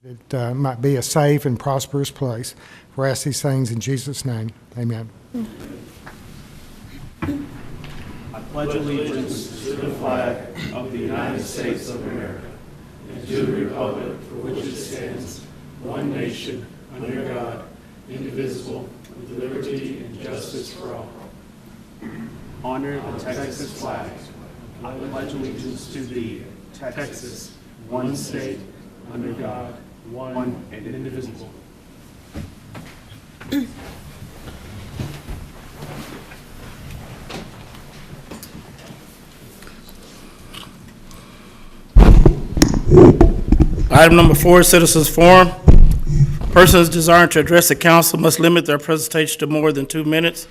It might be a safe and prosperous place. We ask these things in Jesus' name. Amen. I pledge allegiance to the flag of the United States of America and to the republic for which it stands, one nation, under God, indivisible, with liberty and justice for all. Honor the Texas flag. I pledge allegiance to thee, Texas, one state, under God, one and indivisible. Item number 4, Citizens Forum. Persons desiring to address the council must limit their presentation to more than 2 minutes.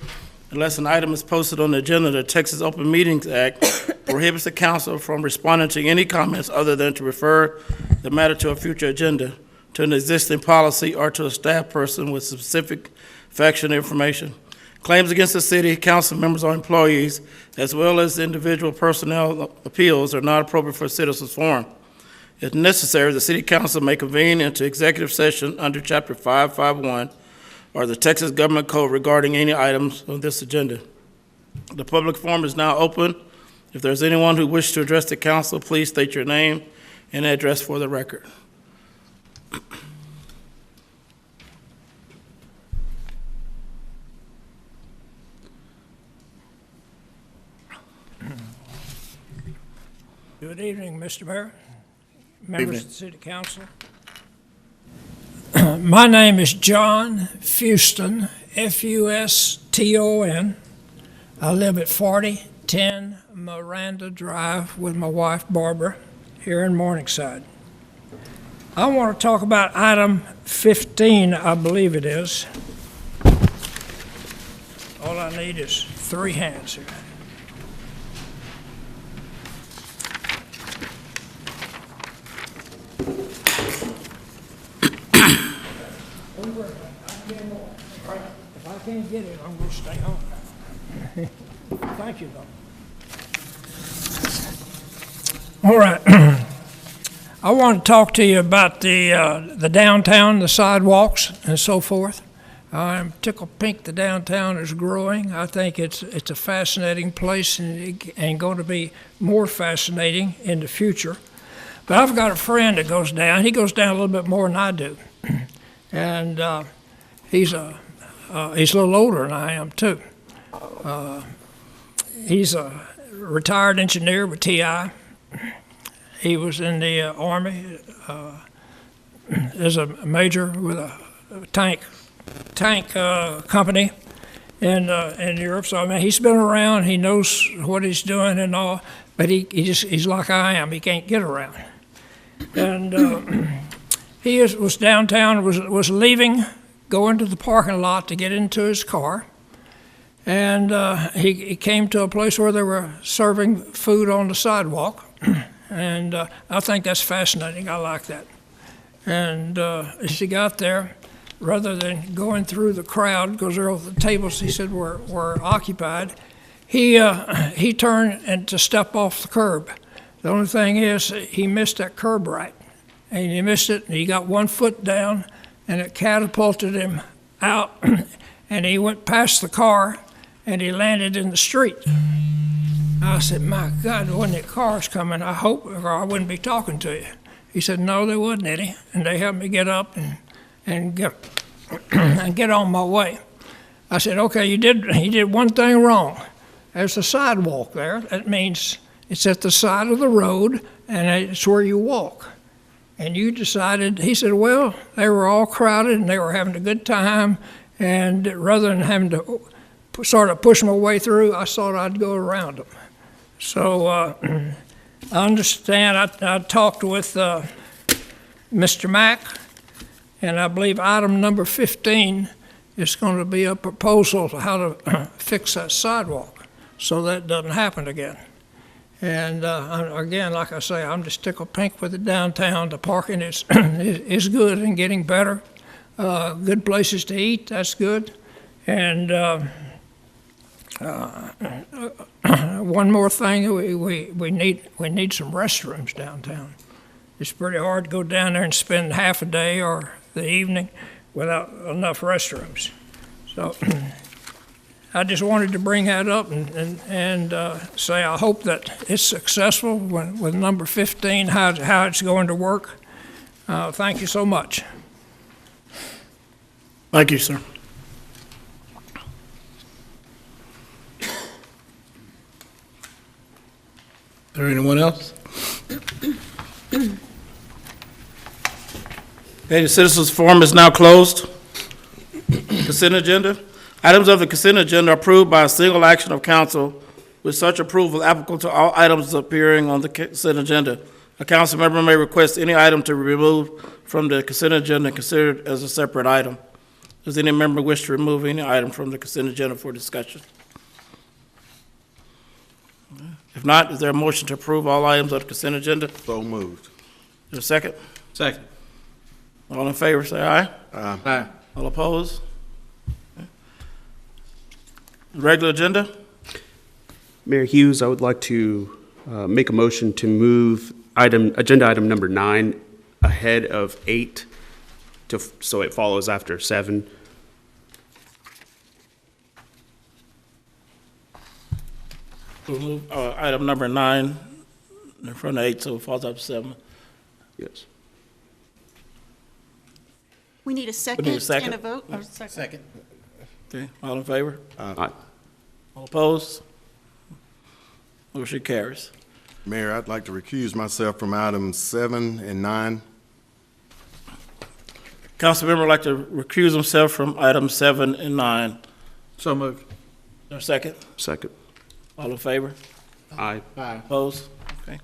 Unless an item is posted on the agenda, the Texas Open Meetings Act prohibits the council from responding to any comments other than to refer the matter to a future agenda, to an existing policy, or to a staff person with specific factual information. Claims against the city, council members, or employees, as well as individual personnel appeals, are not appropriate for Citizens Forum. If necessary, the city council may convene into executive session under Chapter 551 or the Texas Government Code regarding any items on this agenda. The public forum is now open. If there's anyone who wishes to address the council, please state your name and address for the record. Good evening, Mr. Mayor, members of the City Council. My name is John Fuston, F-U-S-T-O-N. I live at 4010 Miranda Drive with my wife Barbara here in Morningside. I want to talk about item 15, I believe it is. All I need is 3 hands here. If I can't get it, I'm going to stay home. Thank you, though. All right. I want to talk to you about the downtown, the sidewalks, and so forth. I'm tickled pink the downtown is growing. I think it's a fascinating place and going to be more fascinating in the future. But I've got a friend that goes down. He goes down a little bit more than I do. And he's a little older than I am, too. He's a retired engineer with TI. He was in the Army as a major with a tank company in Europe. So, I mean, he's been around. He knows what he's doing and all. But he's like I am. He can't get around. And he was downtown, was leaving, going to the parking lot to get into his car. And he came to a place where they were serving food on the sidewalk. And I think that's fascinating. I like that. And as he got there, rather than going through the crowd, because all the tables, he said, were occupied, he turned and to step off the curb. The only thing is, he missed that curb right. And he missed it, and he got 1 foot down, and it catapulted him out, and he went past the car, and he landed in the street. I said, my God, there wasn't any cars coming. I hope, or I wouldn't be talking to you. He said, no, there wasn't any, and they helped me get up and get and get on my way. I said, okay, you did one thing wrong. There's a sidewalk there. That means it's at the side of the road, and it's where you walk. And you decided, he said, well, they were all crowded and they were having a good time. And rather than having to sort of push my way through, I thought I'd go around them. So I understand, I talked with Mr. Mack, and I believe item number 15 is going to be a proposal to how to fix that sidewalk so that doesn't happen again. And again, like I say, I'm just tickled pink with the downtown. The parking is is good and getting better. Good places to eat, that's good. And one more thing, we need some restrooms downtown. It's pretty hard to go down there and spend half a day or the evening without enough restrooms. So I just wanted to bring that up and say I hope that it's successful with number 15, how it's going to work. Thank you so much. Thank you, sir. Is there anyone else? Okay, the citizens' forum is now closed. Consent agenda. Items of the consent agenda are approved by a single action of council, with such approval applicable to all items appearing on the consent agenda. A council member may request any item to be removed from the consent agenda and considered as a separate item. Does any member wish to remove any item from the consent agenda for discussion? If not, is there a motion to approve all items of the consent agenda? Is So moved. there a second? Second. All in favor, say aye. Aye. All opposed? Okay. Regular agenda? Mayor Hughes, I would like to make a motion to move agenda item number 9 ahead of 8, so it follows after 7. We'll move item number 9 in front of 8, so it falls up to 7. Yes. We need a second second. and a vote? Or- Second. Okay, all in favor? Aye. All opposed? Motion carries. Mayor, I'd like to recuse myself from items 7 and 9. Council member would like to recuse himself from items 7 and 9. Is So moved. there a second? Second. All in favor? Aye. Aye. Opposed? Okay.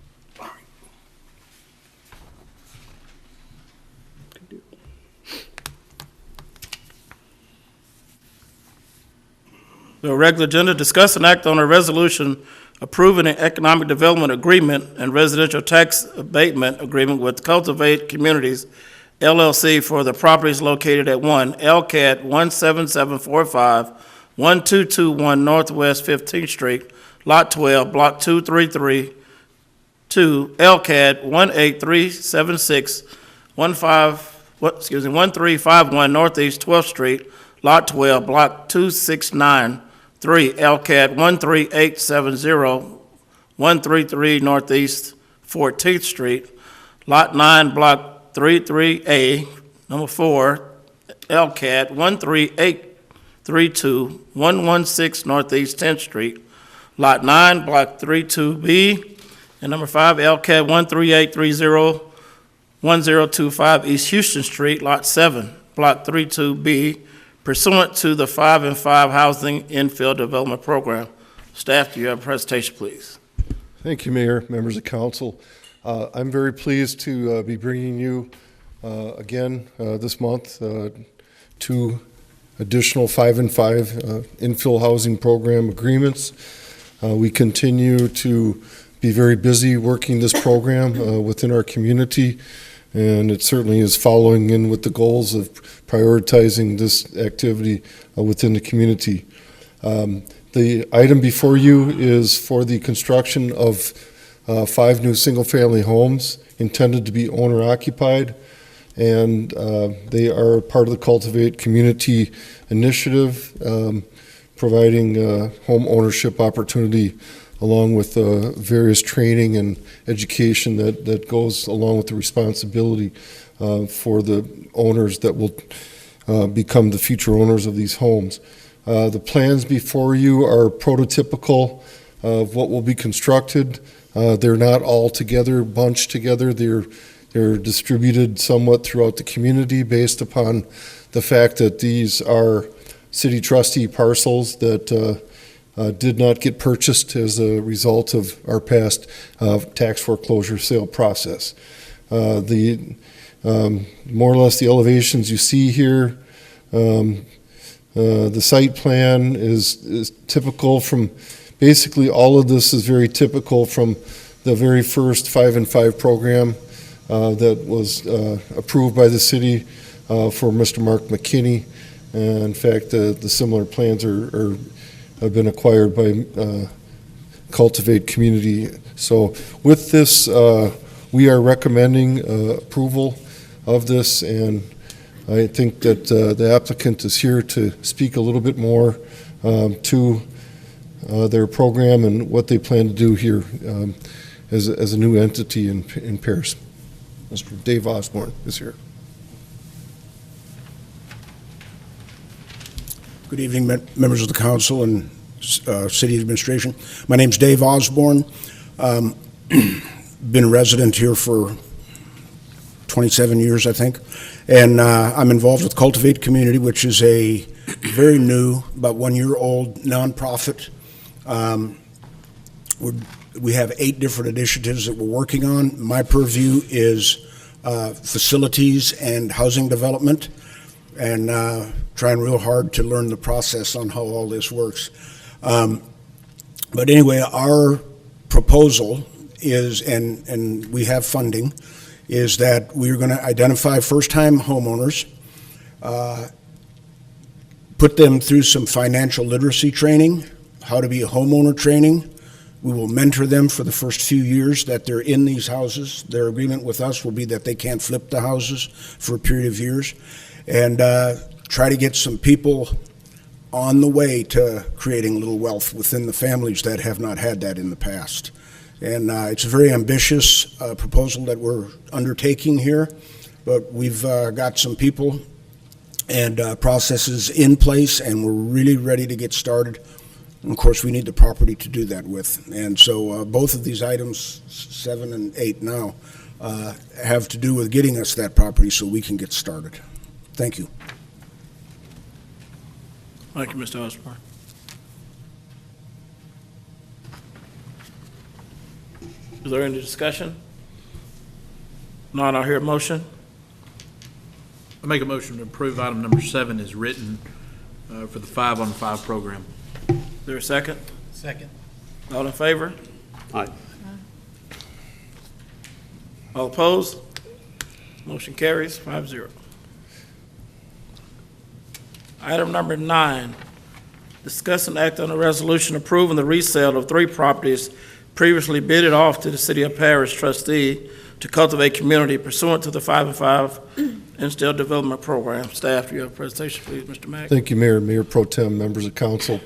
The regular agenda, discuss and act on a resolution approving an economic development agreement and residential tax abatement agreement with Cultivate Communities LLC for the properties located at 1 LCAT 17745, 1221 Northwest 15th Street, Lot 12, Block 233, 2 LCAT 18376, 1351 Northeast 12th Street, Lot 12, Block 269, 3 LCAT 13870, 133 Northeast 14th Street, Lot 9, Block 33A, number 4, LCAT 13832, 116 Northeast 10th Street, Lot 9, Block 32B, and number 5, LCAT 13830, 1025 East Houston Street, Lot 7, Block 32B, pursuant to the 5 and 5 Housing Infill Development Program. Staff, do you have a presentation, please? Thank you, Mayor, members of council. I'm very pleased to be bringing you again this month 2 additional 5 and 5 infill housing program agreements. We continue to be very busy working this program within our community, and it certainly is following in with the goals of prioritizing this activity within the community. The item before you is for the construction of 5 new single-family homes intended to be owner-occupied, and they are part of the Cultivate Community Initiative, providing home ownership opportunity along with various training and education that goes along with the responsibility for the owners that will become the future owners of these homes. The plans before you are prototypical of what will be constructed. They're not all together, bunched together. They're distributed somewhat throughout the community based upon the fact that these are city trustee parcels that did not get purchased as a result of our past tax foreclosure sale process. More or less the elevations you see here, the site plan is typical from, basically all of this is very typical from the very first 5 and 5 program that was approved by the city for Mr. Mark McKinney. In fact, the similar plans have been acquired by Cultivate Community. So with this We are recommending approval of this, and I think that the applicant is here to speak a little bit more to their program and what they plan to do here as a new entity in Paris. Mr. Dave Osborne is here. Good evening, members of the council and city administration. My name's Dave Osborne. Been a resident here for 27 years, I think, and I'm involved with Cultivate Community, which is a very new, about 1 year old nonprofit. We have 8 different initiatives that we're working on. My purview is facilities and housing development, and trying real hard to learn the process on how all this works. But anyway, our proposal is, and we have funding, is that we're going to identify first-time homeowners, put them through some financial literacy training, how to be a homeowner training. We will mentor them for the first few years that they're in these houses. Their agreement with us will be that they can't flip the houses for a period of years, and try to get some people on the way to creating a little wealth within the families that have not had that in the past. And it's a very ambitious proposal that we're undertaking here, but we've got some people and processes in place, and we're really ready to get started. And of course, we need the property to do that with. And so both of these items, 7 and 8 now, have to do with getting us that property so we can get started. Thank you. Thank you, Mr. Osborne. Is there any discussion? Not, I'll hear a motion. I make a motion to approve item number 7 as written for the 5-on-5 program. Is there a second? Second. All in favor? Aye. All opposed? Motion carries 5-0. Item number 9, discuss and act on a resolution approving the resale of 3 properties previously bidded off to the City of Paris trustee to cultivate community pursuant to the 5-and-5 Instell Development Program. Staff, do you have a presentation, please, Mr. Mack? Thank you, Mayor, Mayor Pro Tem, members of council.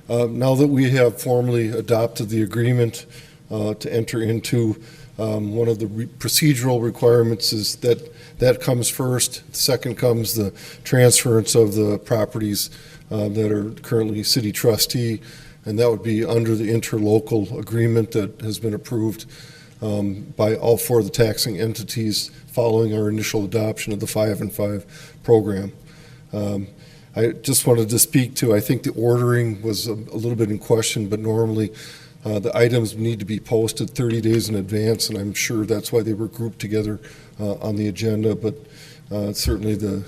Now that we have formally adopted the agreement to enter into, one of the procedural requirements is that comes first. Second comes the transference of the properties that are currently city trustee, and that would be under the interlocal agreement that has been approved by all 4 of the taxing entities following our initial adoption of the 5-and-5 program. I just wanted to speak to, I think the ordering was a little bit in question, but normally the items need to be posted 30 days in advance, and I'm sure that's why they were grouped together on the agenda, but certainly the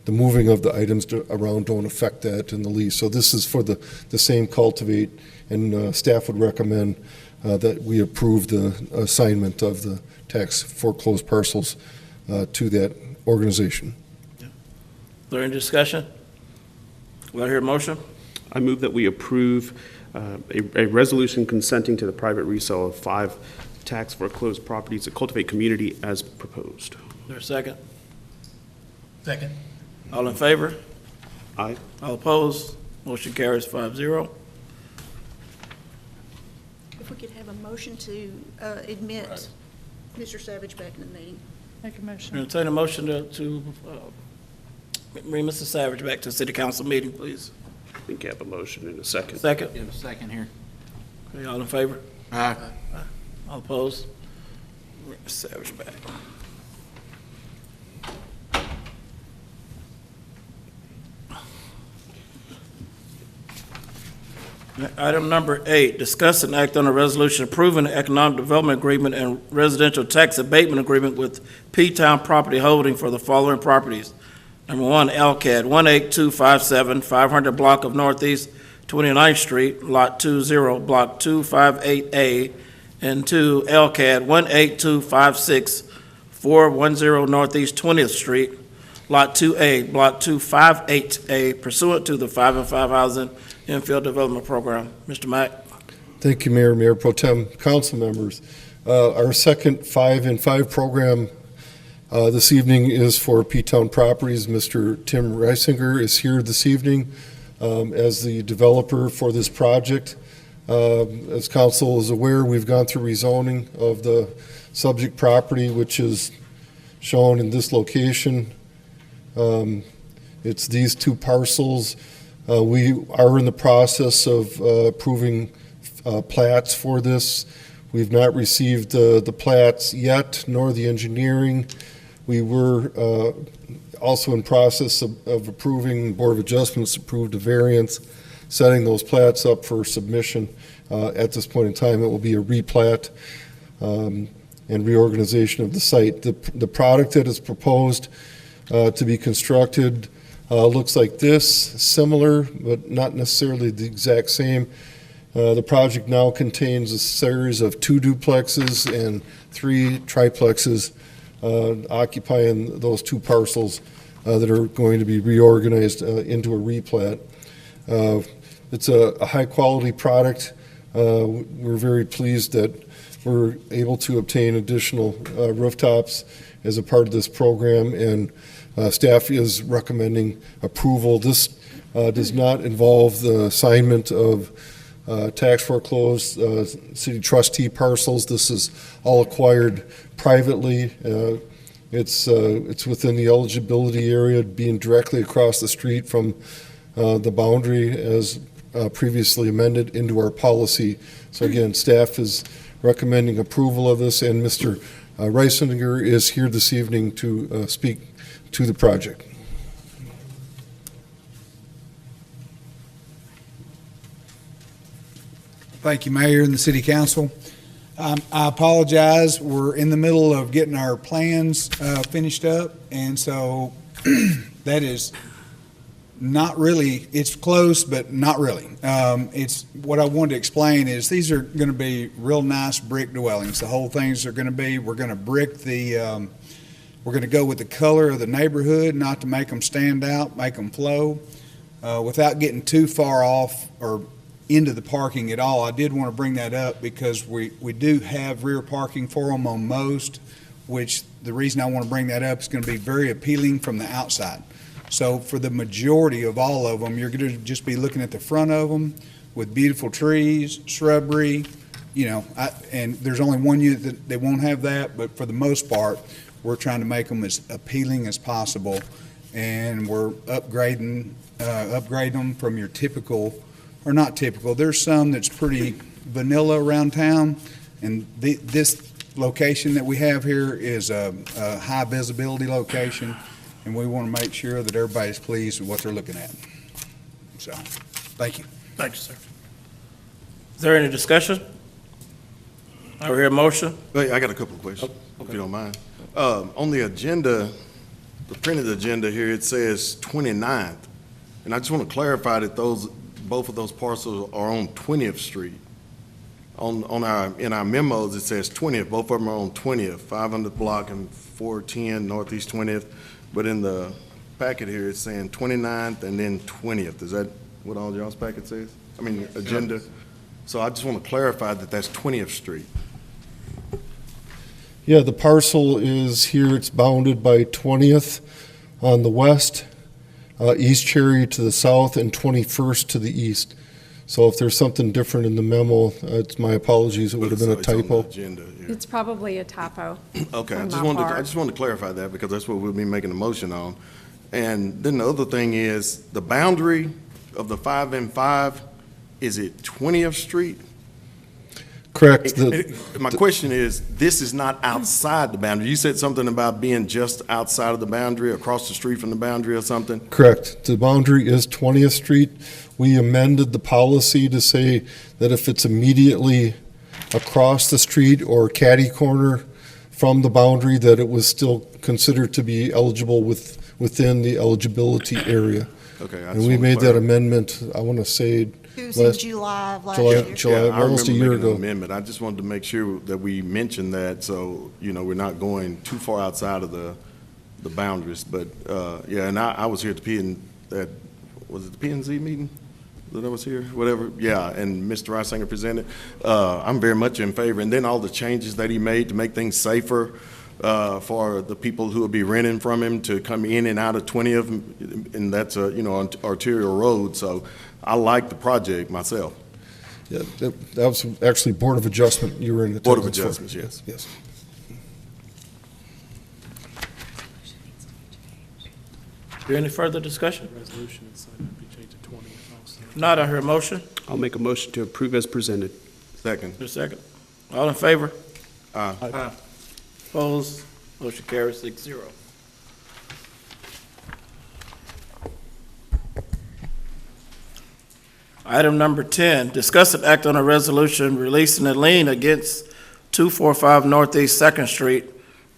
moving of the items around don't affect that in the least. So this is for the same Cultivate, and staff would recommend that we approve the assignment of the tax foreclosed parcels to that organization. Is there any discussion? Will I hear a motion? I move that we approve a resolution consenting to the private resale of 5 tax foreclosed properties at Cultivate Community as proposed. Is there a second? Second. All in favor? Aye. All opposed? Motion carries 5-0. If we could have a motion to admit Mr. Savage back in the meeting. Make a motion. Entertain a motion to bring Mr. Savage back to the city council meeting, please. I think you have a motion in a second. Second? You have a second here. Okay, all in favor? Aye. All opposed? Bring Mr. Savage back. Item number 8, discuss and act on a resolution approving the economic development agreement and residential tax abatement agreement with P-Town Property Holding for the following properties. Number 1, LCAD 18257, 500 block of Northeast 29th Street, Lot 20, Block 258A, and 2, LCAD 18256, 410 Northeast 20th Street, Lot 2A, Block 258A, pursuant to the 5-and-5 Housing Infill Development Program. Mr. Mack? Thank you, Mayor, Mayor Pro Tem, council members. Our second 5 in 5 program this evening is for P-Town Properties. Mr. Tim Reisinger is here this evening as the developer for this project. As council is aware, we've gone through rezoning of the subject property, which is shown in this location. It's these 2 parcels. We are in the process of approving plats for this. We've not received the plats yet, nor the engineering. We were also in process of approving, Board of Adjustments approved a variance, setting those plats up for submission. At this point in time, it will be a replat and reorganization of the site. The product that is proposed to be constructed looks like this, similar, but not necessarily the exact same. The project now contains a series of 2 duplexes and 3 triplexes occupying those 2 parcels that are going to be reorganized into a replat. It's a high-quality product. We're very pleased that we're able to obtain additional rooftops as a part of this program, and staff is recommending approval. This does not involve the assignment of tax foreclosed city trustee parcels. This is all acquired privately. It's within the eligibility area, being directly across the street from the boundary as previously amended into our policy. So again, staff is recommending approval of this, and Mr. Reisinger is here this evening to speak to the project. Thank you, Mayor and the City Council. I apologize. We're in the middle of getting our plans finished up, and so that is not really, it's close, but not really. It's what I wanted to explain is these are going to be real nice brick dwellings. The whole things are going to be, we're going to brick the, we're going to go with the color of the neighborhood, not to make them stand out, make them flow, without getting too far off or into the parking at all. I did want to bring that up because we do have rear parking for them on most, which the reason I want to bring that up is going to be very appealing from the outside. So for the majority of all of them, you're going to just be looking at the front of them with beautiful trees, shrubbery, you know, and there's only one unit that they won't have that, but for the most part, we're trying to make them as appealing as possible, and we're upgrade them from your typical, or not typical. There's some that's pretty vanilla around town, and this location that we have here is a high visibility location, and we want to make sure that everybody's pleased with what they're looking at. So, thank you. Thank you, sir. Is there any discussion? I hear a motion. Hey, I got a couple of questions, if you don't mind. On the agenda, the printed agenda here, it says 29th, and I just want to clarify that both of those parcels are on 20th Street. In our memos, it says 20th. Both of them are on 20th, 500th block and 410 Northeast 20th. But in the packet here, it's saying 29th and then 20th. Is that what all y'all's packet says? I mean, agenda. So I just want to clarify that that's 20th Street. Yeah, the parcel is here. It's bounded by 20th on the west, East Cherry to the south, and 21st to the east. So if there's something different in the memo, it's my apologies. It would have been a It's on the typo. agenda here. It's probably a typo. Okay, I on just my wanted part. to clarify that because that's what we'll be making a motion on. And then the other thing is, the boundary of the 5 and 5, is it 20th Street? Correct. My question is, this is not outside the boundary. You said something about being just outside of the boundary, across the street from the boundary or something? Correct. The boundary is 20th Street. We amended the policy to say that if it's immediately across the street or catty corner from the boundary, that it was still considered to be eligible within the eligibility area. Okay. And we made that amendment, I want to say, It was in July of last year. July, I almost a remember year making an ago. amendment. I just wanted to make sure that we mentioned that, so, we're not going too far outside of the boundaries. But, yeah, and I was here at the was it the P and Z meeting? that was here, whatever, yeah, and Mr. Reisinger presented. I'm very much in favor, and then all the changes that he made to make things safer for the people who will be renting from him to come in and out of 20th, and that's a, an arterial road, so I like the project myself. Yeah, that was actually Board of Adjustment you were in Board of attendance for. Adjustments, yes. Yes. Is there any further discussion? Resolution is to be changed to 20 also. If not, I hear a motion. I'll make a motion to approve as presented. Second. Is there a second? All in favor? Aye. Opposed? Motion carries 6-0. Item number 10, discuss and act on a resolution releasing a lien against 245 Northeast Second Street,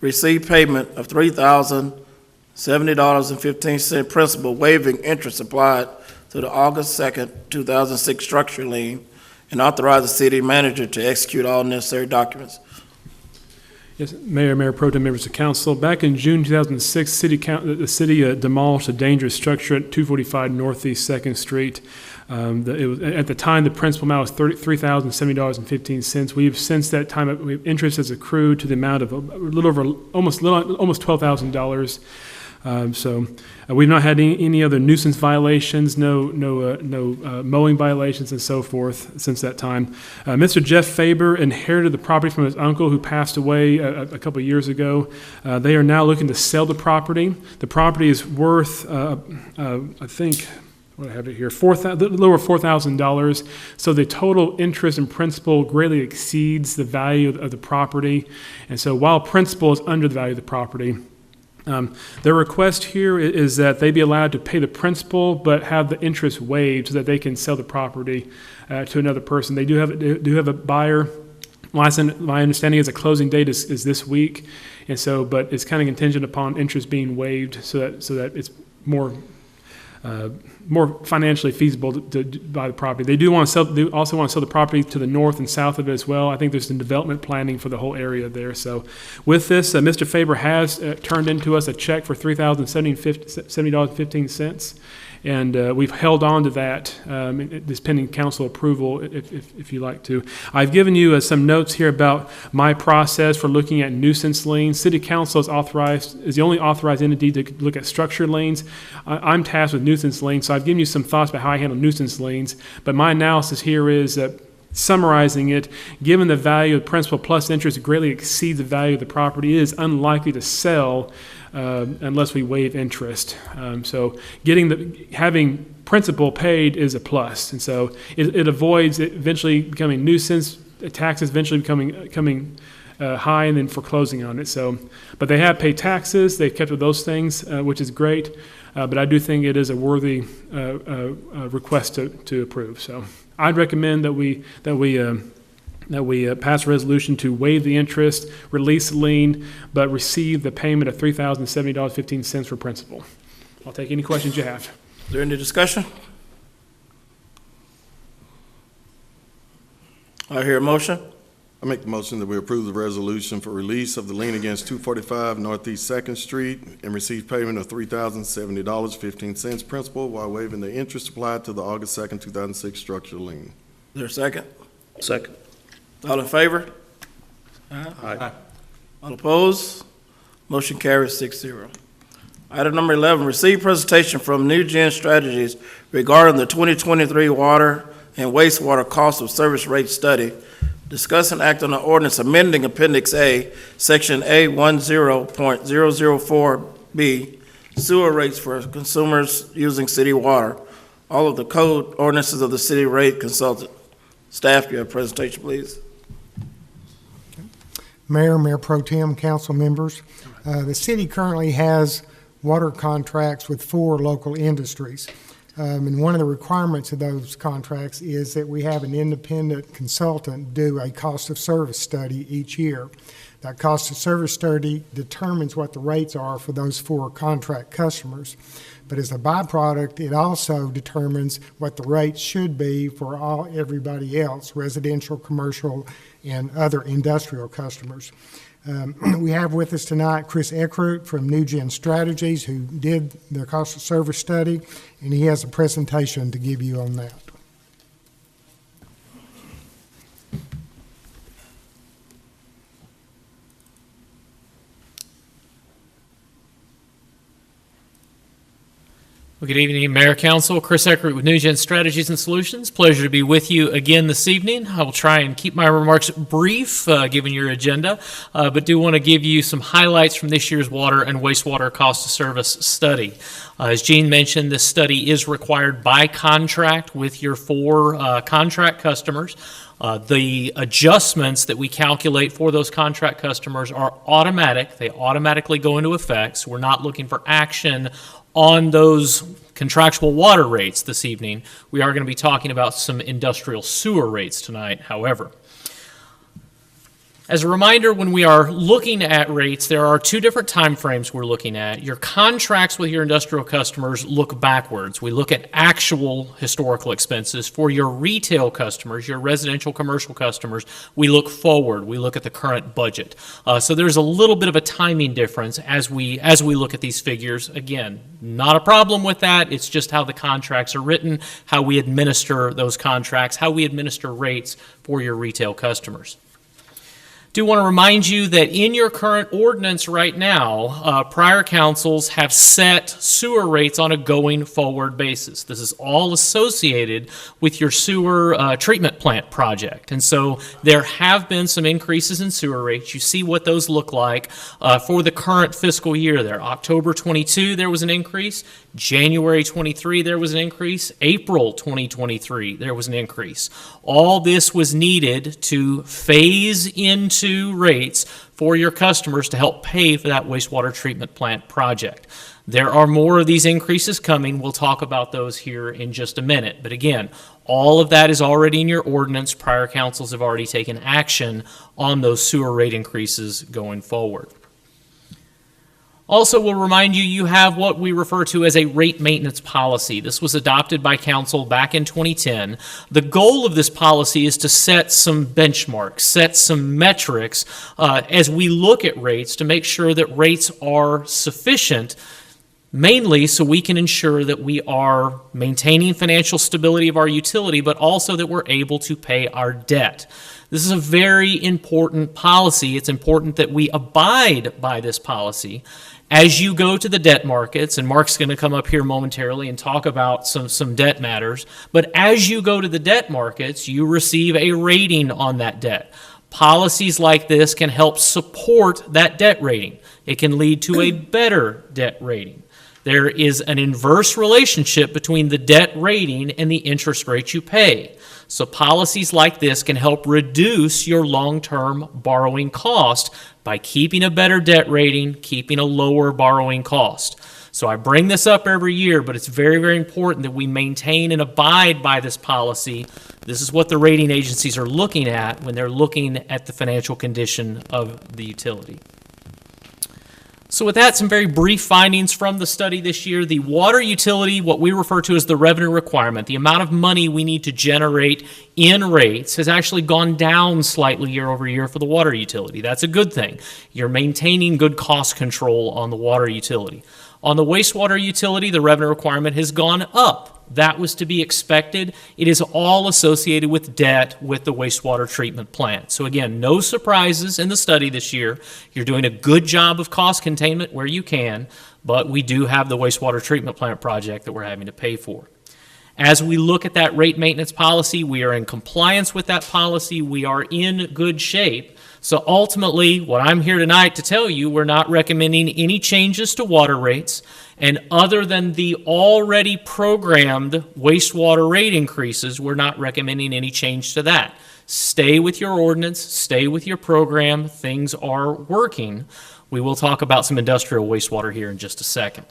receive payment of $3,070.15 principal, waiving interest applied to the August 2nd, 2006 structure lien, and authorize the city manager to execute all necessary documents. Yes, Mayor Pro Tem, members of council. Back in June 2006, the city demolished a dangerous structure at 245 Northeast 2nd Street. At the time, the principal amount was $3,070.15. We've since that time, interest has accrued to the amount of a little over almost $12,000. So we've not had any other nuisance violations, no mowing violations and so forth since that time. Mr. Jeff Faber inherited the property from his uncle who passed away a couple of years ago. They are now looking to sell the property. The property is worth, I think, what I have it here, a little over $4,000. So the total interest and principal greatly exceeds the value of the property. And so while principal is under the value of the property, their request here is that they be allowed to pay the principal, but have the interest waived so that they can sell the property to another person. They do have a buyer. My understanding is the closing date is this week, and so, but it's kind of contingent upon interest being waived so that it's more financially feasible to buy the property. They do want to sell. They also want to sell the property to the north and south of it as well. I think there's some development planning for the whole area there. So, with this, Mr. Faber has turned into us a check for $3,070.15, and we've held on to that. This pending council approval, if you like to. I've given you some notes here about my process for looking at nuisance liens. City Council is the only authorized entity to look at structured liens. I'm tasked with nuisance liens, so I've given you some thoughts about how I handle nuisance liens. But my analysis here is summarizing it, given the value of principal plus interest greatly exceeds the value of the property, it is unlikely to sell unless we waive interest. So having principal paid is a plus, and so it avoids it eventually becoming nuisance, taxes eventually becoming high, and then foreclosing on it. So, but they have paid taxes, they've kept with those things, which is great. But I do think it is a worthy request to approve. So I'd recommend that we pass a resolution to waive the interest, release the lien, but receive the payment of $3,070.15 for principal. I'll take any questions you have. Is there any discussion? I hear a motion. I make the motion that we approve the resolution for release of the lien against 245 Northeast 2nd Street and receive payment of $3,070.15 principal while waiving the interest applied to the August 2nd, 2006 structural lien. Is there a second? Second. All in favor? Aye. All opposed? Motion carries 6-0. Item number 11, receive presentation from New Gen Strategies regarding the 2023 water and wastewater cost of service rate study. Discuss and act on an ordinance amending Appendix A, Section A10.004B, sewer rates for consumers using city water. All of the code ordinances of the city rate consultant. Staff, you have a presentation, please. Mayor Pro Tem, council members, the city currently has water contracts with 4 local industries. And one of the requirements of those contracts is that we have an independent consultant do a cost of service study each year. That cost of service study determines what the rates are for those 4 contract customers. But as a byproduct, it also determines what the rates should be for everybody else, residential, commercial, and other industrial customers. We have with us tonight Chris Eckroot from New Gen Strategies, who did the cost of service study, and he has a presentation to give you on that. Well, good evening, Mayor, Council. Chris Eckert with NewGen Strategies and Solutions. Pleasure to be with you again this evening. I will try and keep my remarks brief, given your agenda, but do want to give you some highlights from this year's water and wastewater cost of service study. As Gene mentioned, this study is required by contract with your 4 contract customers. The adjustments that we calculate for those contract customers are automatic. They automatically go into effect, so we're not looking for action on those contractual water rates this evening. We are going to be talking about some industrial sewer rates tonight, however. As a reminder, when we are looking at rates, there are 2 different time frames we're looking at. Your contracts with your industrial customers look backwards. We look at actual historical expenses. For your retail customers, your residential commercial customers, we look forward. We look at the current budget. So there's a little bit of a timing difference as we look at these figures. Again, not a problem with that. It's just how the contracts are written, how we administer those contracts, how we administer rates for your retail customers. Do want to remind you that in your current ordinance right now, prior councils have set sewer rates on a going forward basis. This is all associated with your sewer treatment plant project. And so there have been some increases in sewer rates. You see what those look like for the current fiscal year there. October 22, there was an increase. January 23, there was an increase. April 2023, there was an increase. All this was needed to phase into rates for your customers to help pay for that wastewater treatment plant project. There are more of these increases coming. We'll talk about those here in just a minute. But again, all of that is already in your ordinance. Prior councils have already taken action on those sewer rate increases going forward. Also, we'll remind you, you have what we refer to as a rate maintenance policy. This was adopted by council back in 2010. The goal of this policy is to set some benchmarks, set some metrics as we look at rates to make sure that rates are sufficient, mainly so we can ensure that we are maintaining financial stability of our utility, but also that we're able to pay our debt. This is a very important policy. It's important that we abide by this policy. As you go to the debt markets, and Mark's going to come up here momentarily and talk about some debt matters, but as you go to the debt markets, you receive a rating on that debt. Policies like this can help support that debt rating. It can lead to a better debt rating. There is an inverse relationship between the debt rating and the interest rate you pay. So policies like this can help reduce your long-term borrowing cost by keeping a better debt rating, keeping a lower borrowing cost. So I bring this up every year, but it's very, very important that we maintain and abide by this policy. This is what the rating agencies are looking at when they're looking at the financial condition of the utility. So with that, some very brief findings from the study this year. The water utility, what we refer to as the revenue requirement, the amount of money we need to generate in rates, has actually gone down slightly year over year for the water utility. That's a good thing. You're maintaining good cost control on the water utility. On the wastewater utility, the revenue requirement has gone up. That was to be expected. It is all associated with debt with the wastewater treatment plant. So again, no surprises in the study this year. You're doing a good job of cost containment where you can, but we do have the wastewater treatment plant project that we're having to pay for. As we look at that rate maintenance policy, we are in compliance with that policy. We are in good shape. So ultimately, what I'm here tonight to tell you, we're not recommending any changes to water rates. And other than the already programmed wastewater rate increases, we're not recommending any change to that. Stay with your ordinance, stay with your program. Things are working. We will talk about some industrial wastewater here in just a second.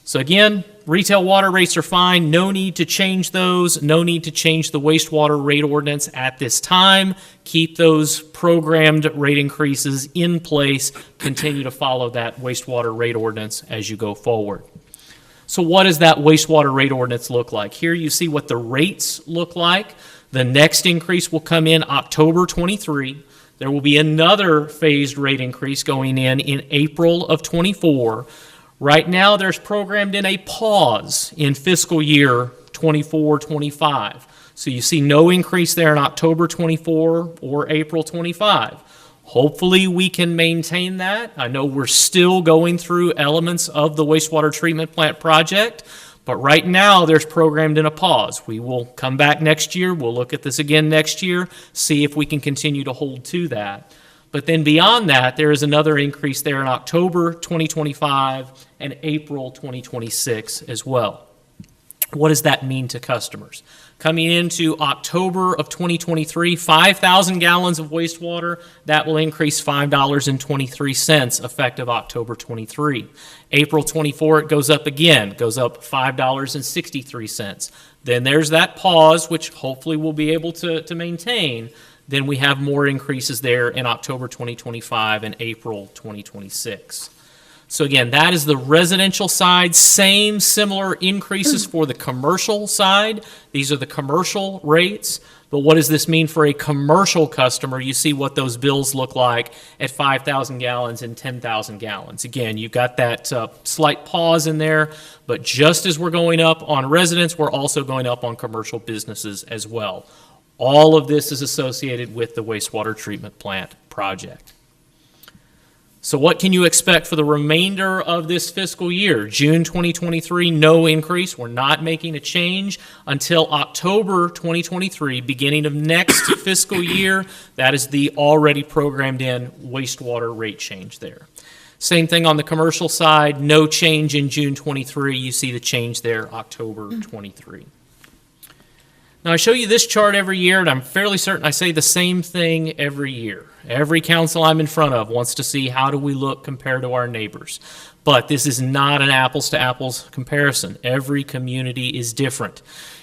So again, retail water rates are fine. No need to change those. No need to change the wastewater rate ordinance at this time. Keep those programmed rate increases in place. Continue to follow that wastewater rate ordinance as you go forward. So what does that wastewater rate ordinance look like? Here you see what the rates look like. The next increase will come in October 23. There will be another phased rate increase going in April of 24. Right now, there's programmed in a pause in fiscal year 24-25. So you see no increase there in October 24 or April 25. Hopefully, we can maintain that. I know we're still going through elements of the wastewater treatment plant project, But right now, there's programmed in a pause. We will come back next year. We'll look at this again next year, see if we can continue to hold to that. But then beyond that, there is another increase there in October 2025 and April 2026 as well. What does that mean to customers? Coming into October of 2023, 5,000 gallons of wastewater, that will increase $5.23 effective October 23. April 24, it goes up again, goes up $5.63. Then there's that pause, which hopefully we'll be able to maintain. Then we have more increases there in October 2025 and April 2026. So again, that is the residential side. Same similar increases for the commercial side. These are the commercial rates. But what does this mean for a commercial customer? You see what those bills look like at 5,000 gallons and 10,000 gallons. Again, you've got that slight pause in there, but just as we're going up on residents, we're also going up on commercial businesses as well. All of this is associated with the wastewater treatment plant project. So what can you expect for the remainder of this fiscal year? June 2023, no increase. We're not making a change until October 2023, beginning of next fiscal year. That is the already programmed in wastewater rate change there. Same thing on the commercial side, no change in June 23. You see the change there, October 23. Now, I show you this chart every year, and I'm fairly certain I say the same thing every year. Every council I'm in front of wants to see how do we look compared to our neighbors. But this is not an apples-to-apples comparison. Every community is different.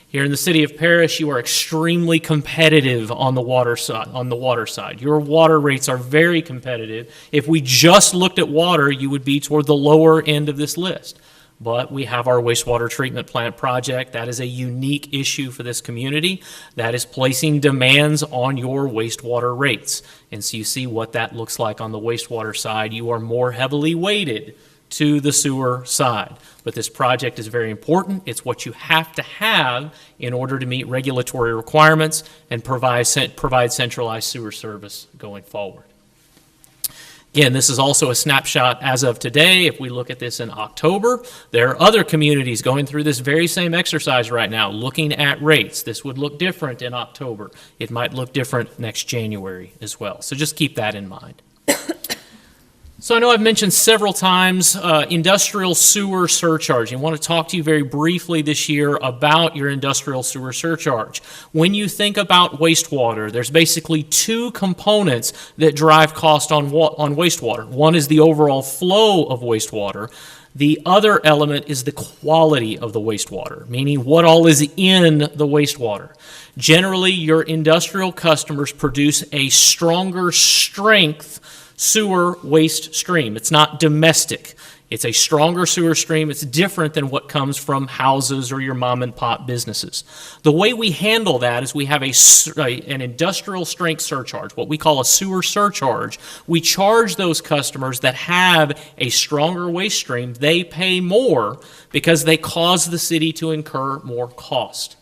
Here in the city of Paris, you are extremely competitive on the water side. Your water rates are very competitive. If we just looked at water, you would be toward the lower end of this list. But we have our wastewater treatment plant project. That is a unique issue for this community. That is placing demands on your wastewater rates. And so you see what that looks like on the wastewater side. You are more heavily weighted to the sewer side. But this project is very important. It's what you have to have in order to meet regulatory requirements and provide centralized sewer service going forward. Again, this is also a snapshot as of today. If we look at this in October, there are other communities going through this very same exercise right now, looking at rates. This would look different in October. It might look different next January as well. So just keep that in mind. So I know I've mentioned several times industrial sewer surcharge. I want to talk to you very briefly this year about your industrial sewer surcharge. When you think about wastewater, there's basically two components that drive cost on wastewater. One is the overall flow of wastewater. The other element is the quality of the wastewater, meaning what all is in the wastewater. Generally, your industrial customers produce a stronger strength sewer waste stream. It's not domestic. It's a stronger sewer stream. It's different than what comes from houses or your mom and pop businesses. The way we handle that is we have an industrial strength surcharge, what we call a sewer surcharge. We charge those customers that have a stronger waste stream. They pay more because they cause the city to incur more cost.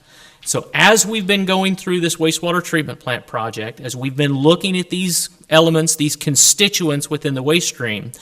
So as we've been going through this wastewater treatment plant project, as we've been looking at these elements, these constituents within the waste stream,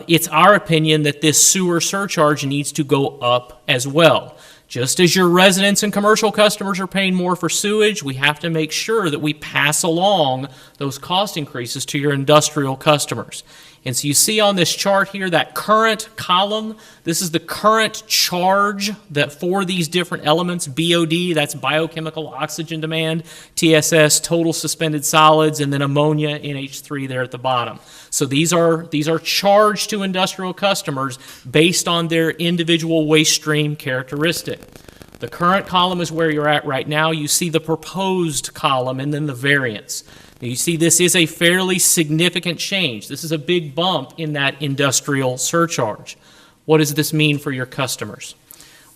it's our opinion that this sewer surcharge needs to go up as well. Just as your residents and commercial customers are paying more for sewage, we have to make sure that we pass along those cost increases to your industrial customers. And so you see on this chart here, that current column, this is the current charge that for these different elements, BOD, that's biochemical oxygen demand, TSS, total suspended solids, and then ammonia, NH3 there at the bottom. So these are charged to industrial customers based on their individual waste stream characteristic. The current column is where you're at right now. You see the proposed column and then the variance. You see, this is a fairly significant change. This is a big bump in that industrial surcharge. What does this mean for your customers?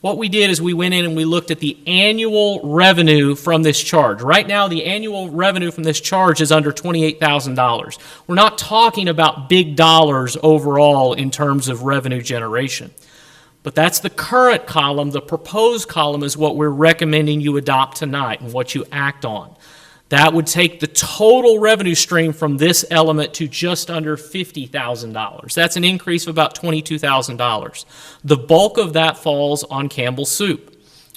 What we did is we went in and we looked at the annual revenue from this charge. Right now, the annual revenue from this charge is under $28,000. We're not talking about big dollars overall in terms of revenue generation. But that's the current column. The proposed column is what we're recommending you adopt tonight and what you act on. That would take the total revenue stream from this element to just under $50,000. That's an increase of about $22,000. The bulk of that falls on Campbell Soup.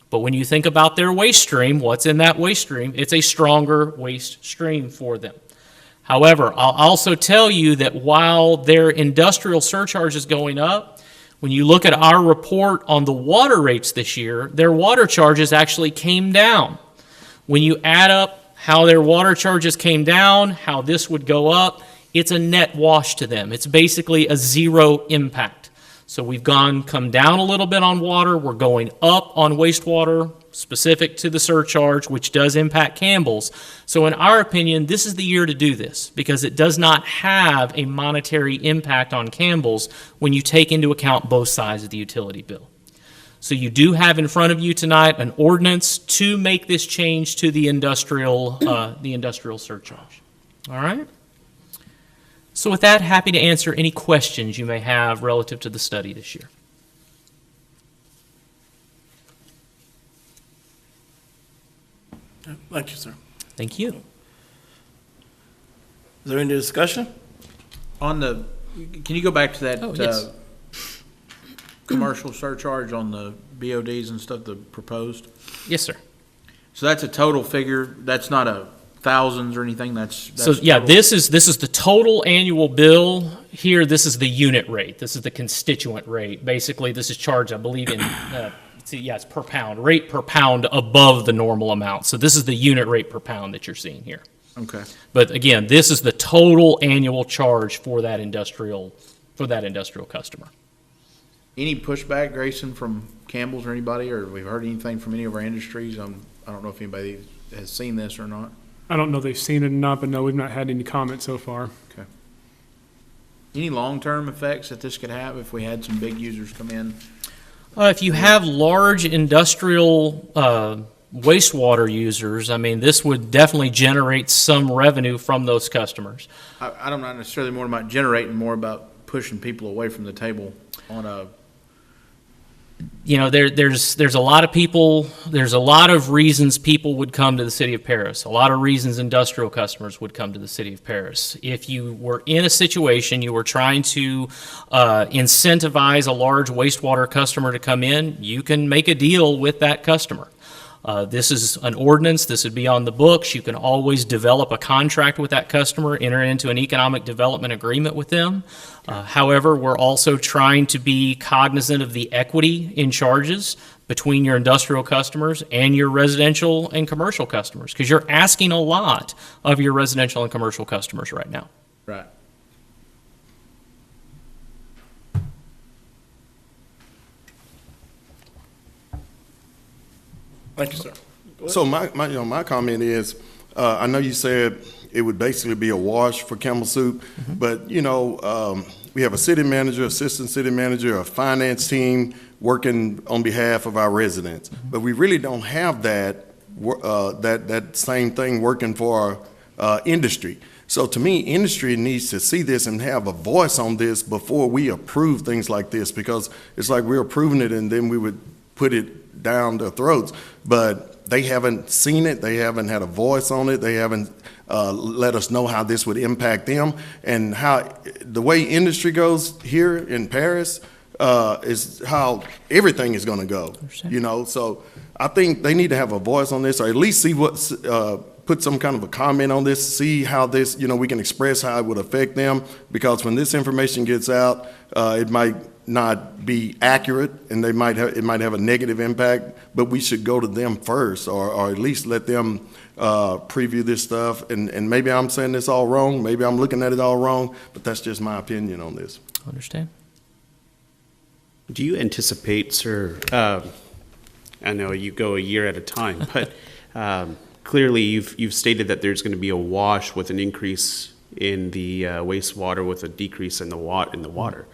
But when you think about their waste stream, what's in that waste stream? It's a stronger waste stream for them. However, I'll also tell you that while their industrial surcharge is going up, when you look at our report on the water rates this year, their water charges actually came down. When you add up how their water charges came down, how this would go up, it's a net wash to them. It's basically a zero impact. So we've come down a little bit on water. We're going up on wastewater, specific to the surcharge, which does impact Campbell's. So in our opinion, this is the year to do this because it does not have a monetary impact on Campbell's when you take into account both sides of the utility bill. So you do have in front of you tonight an ordinance to make this change to the industrial surcharge. All right? So with that, happy to answer any questions you may have relative to the study this year. Thank you, sir. Thank you. Is there any discussion? Can you go back to that? Oh, yes. Commercial surcharge on the BODs and stuff, the proposed? Yes, sir. So that's a total figure, that's not a thousands or anything, that's So yeah, total? this is the total annual bill. Here, this is the unit rate. This is the constituent rate. Basically, this is charged, I believe, in it's per pound, rate per pound above the normal amount. So this is the unit rate per pound that you're seeing here. Okay. But again, this is the total annual charge for that industrial customer. Any pushback, Grayson, from Campbell's or anybody, or we've heard anything from any of our industries? I don't know if anybody has seen this or not. I don't know if they've seen it or not, but no, we've not had any comments so far. Okay. Any long-term effects that this could have if we had some big users come in? If you have large industrial wastewater users, I mean, this would definitely generate some revenue from those customers. I'm not necessarily more about generating, more about pushing people away from the table on a. You know, there's a lot of people, there's a lot of reasons people would come to the city of Paris. A lot of reasons industrial customers would come to the city of Paris. If you were in a situation, you were trying to incentivize a large wastewater customer to come in, you can make a deal with that customer. This is an ordinance. This would be on the books. You can always develop a contract with that customer, enter into an economic development agreement with them. However, we're also trying to be cognizant of the equity in charges between your industrial customers and your residential and commercial customers, because you're asking a lot of your residential and commercial customers right now. Right. Thank you, sir. So my comment is, I know you said it would basically be a wash for Campbell Soup, but, we have a city manager, assistant city manager, a finance team working on behalf of our residents. But we really don't have that same thing working for our industry. So to me, industry needs to see this and have a voice on this before we approve things like this, because it's like we're approving it and then we would put it down their throats. But they haven't seen it, they haven't had a voice on it, they haven't let us know how this would impact them, and how the way industry goes here in Paris is how everything is going to go. So I think they need to have a voice on this, or at least see what put some kind of a comment on this, see how this, we can express how it would affect them, because when this information gets out, it might not be accurate, and it might have a negative impact, but we should go to them first, or at least let them preview this stuff. And maybe I'm saying this all wrong, maybe I'm looking at it all wrong, but that's just my opinion on this. Understand? Do you anticipate, sir, I know you go a year at a time, but clearly you've stated that there's going to be a wash with an increase in the wastewater with a decrease in the water.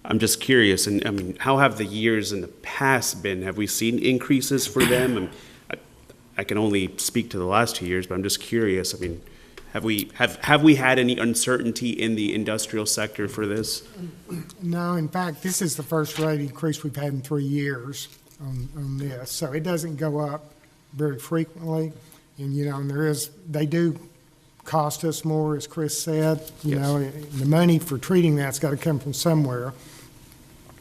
I'm just curious, and I mean, how have the years in the past been? Have we seen increases for them? And I can only speak to the last 2 years, but I'm just curious. I mean, have we had any uncertainty in the industrial sector for this? No, in fact, this is the first rate increase we've had in 3 years on this. So it doesn't go up very frequently. And, and they do cost us more, as Chris said. The money for treating that's got to come from somewhere.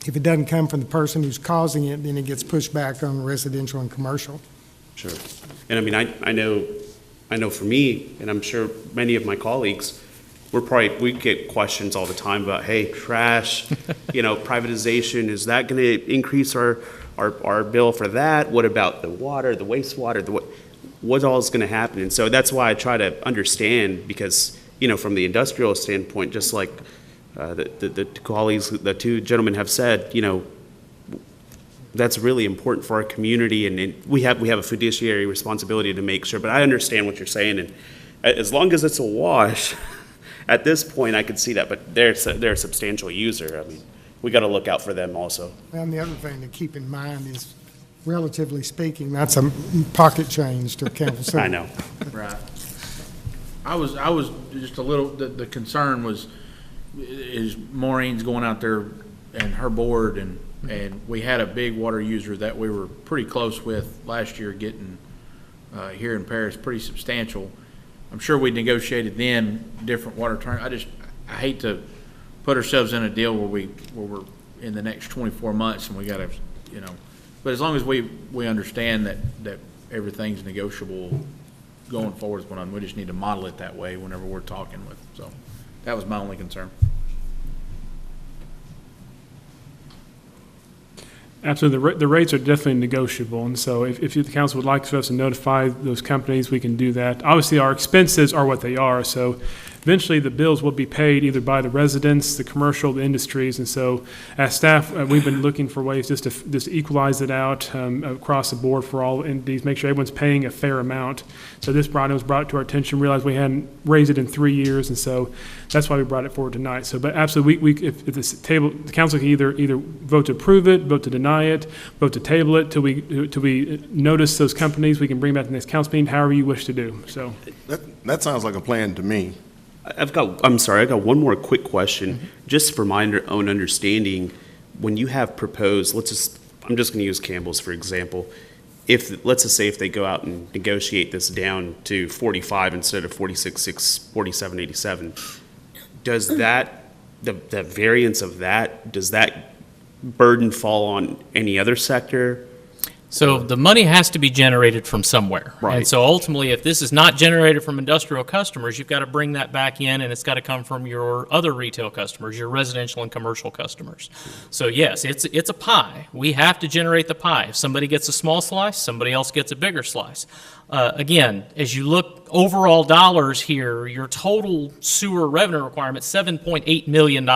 If it doesn't come from the person who's causing it, then it gets pushed back on residential and commercial. Sure. And I mean, I know for me, and I'm sure many of my colleagues, we get questions all the time about, hey, trash, privatization, is that going to increase our bill for that? What about the water, the wastewater, what all is going to happen? And so that's why I try to understand, because, from the industrial standpoint, just like the colleagues, the two gentlemen have said, that's really important for our community, and we have a fiduciary responsibility to make sure. But I understand what you're saying, and as long as it's a wash, at this point, I could see that. But they're a substantial user. I mean, we got to look out for them also. And the other thing to keep in mind is, relatively speaking, that's a pocket change to Campbell City. I know. Right. I was just a little, the concern was, is Maureen's going out there and her board, and we had a big water user that we were pretty close with last year getting, here in Paris, pretty substantial. I'm sure we negotiated then different water terms. I hate to put ourselves in a deal where we're in the next 24 months and we got to, but as long as we understand that everything's negotiable going forward, we just need to model it that way whenever we're talking with. So that was my only concern. Absolutely. The rates are definitely negotiable, and so if the council would like for us to notify those companies, we can do that. Obviously, our expenses are what they are, so eventually the bills will be paid either by the residents, the commercial, the industries, and so as staff, we've been looking for ways just to equalize it out across the board for all entities, make sure everyone's paying a fair amount. So this was brought to our attention, realized we hadn't raised it in 3 years, and so that's why we brought it forward tonight. So, but absolutely, if the council can either vote to approve it, vote to deny it, vote to table it till we notice those companies, we can bring back to the next council meeting, however you wish to do. So That sounds like a plan to me. I got one more quick question, just for my own understanding. When you have proposed, I'm just going to use Campbell's for example. Let's just say if they go out and negotiate this down to 45 instead of 46.6, 47.87, does that, the variance of that, does that burden fall on any other sector? So the money has to be generated from somewhere. Right. And so ultimately, if this is not generated from industrial customers, you've got to bring that back in, and it's got to come from your other retail customers, your residential and commercial customers. So yes, it's a pie. We have to generate the pie. If somebody gets a small slice, somebody else gets a bigger slice. Again, as you look overall dollars here, your total sewer revenue requirement, $7.8 million.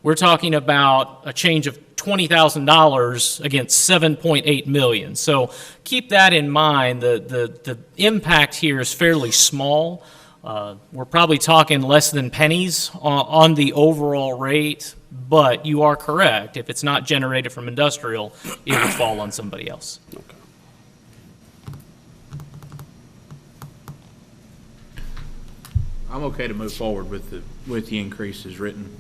We're talking about a change of $20,000 against $7.8 million. So keep that in mind. The impact here is fairly small. We're probably talking less than pennies on the overall rate, but you are correct. If it's not generated from industrial, it would fall on somebody else. Okay. I'm okay to move forward with the increases written.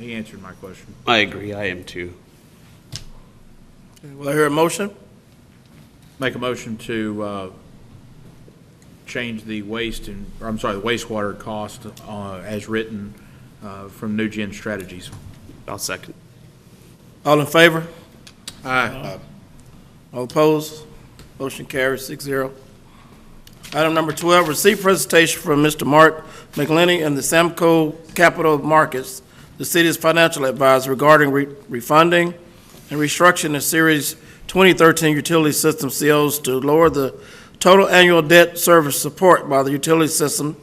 He answered my question. I agree. I am too. Will I hear a motion? Make a motion to change the wastewater cost as written from New Gen Strategies. I'll second. All in favor? Aye. All opposed? Motion carries 6-0. Item number 12, receive presentation from Mr. Mark McLenny and the Samco Capital Markets, the city's financial advisor, regarding refunding and restructuring the Series 2013 utility system COs to lower the total annual debt service support by the utility system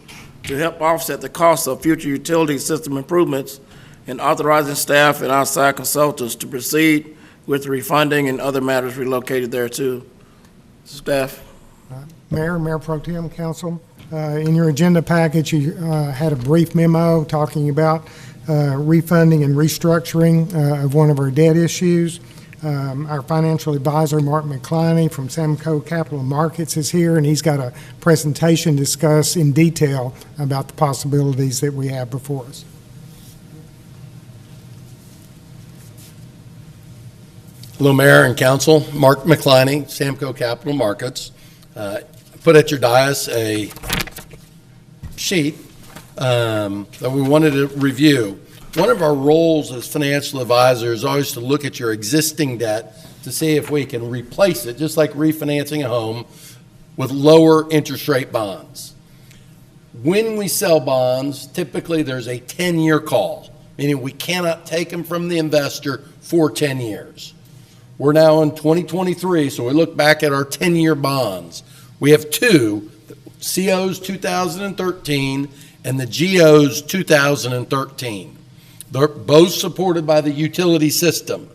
to help offset the cost of future utility system improvements, and authorizing staff and outside consultants to proceed with refunding and other matters relocated thereto. Staff. Mayor Pro Tem, Council, in your agenda package, you had a brief memo talking about refunding and restructuring of one of our debt issues. Our financial advisor, Mark McCliney from Samco Capital Markets, is here, and he's got a presentation to discuss in detail about the possibilities that we have before us. Hello, Mayor and Council. Mark McCliney, Samco Capital Markets. put at your dais a sheet that we wanted to review. One of our roles as financial advisors is always to look at your existing debt to see if we can replace it, just like refinancing a home, with lower interest rate bonds. When we sell bonds, typically there's a 10-year call, meaning we cannot take them from the investor for 10 years. We're now in 2023, so we look back at our 10-year bonds. We have two, COs 2013 and the GOs 2013. They're both supported by the utility system.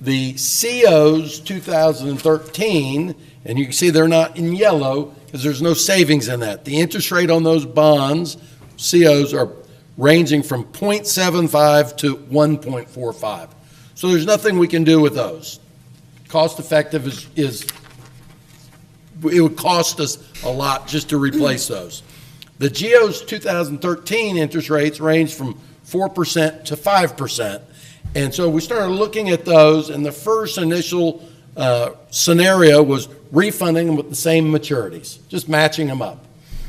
The COs 2013, and you can see they're not in yellow because there's no savings in that. The interest rate on those bonds, COs, are ranging from 0.75 to 1.45. So there's nothing we can do with those. Cost effective is it would cost us a lot just to replace those. The GOs 2013 interest rates range from 4% to 5%. And so we started looking at those, and the first initial scenario was refunding them with the same maturities, just matching them up.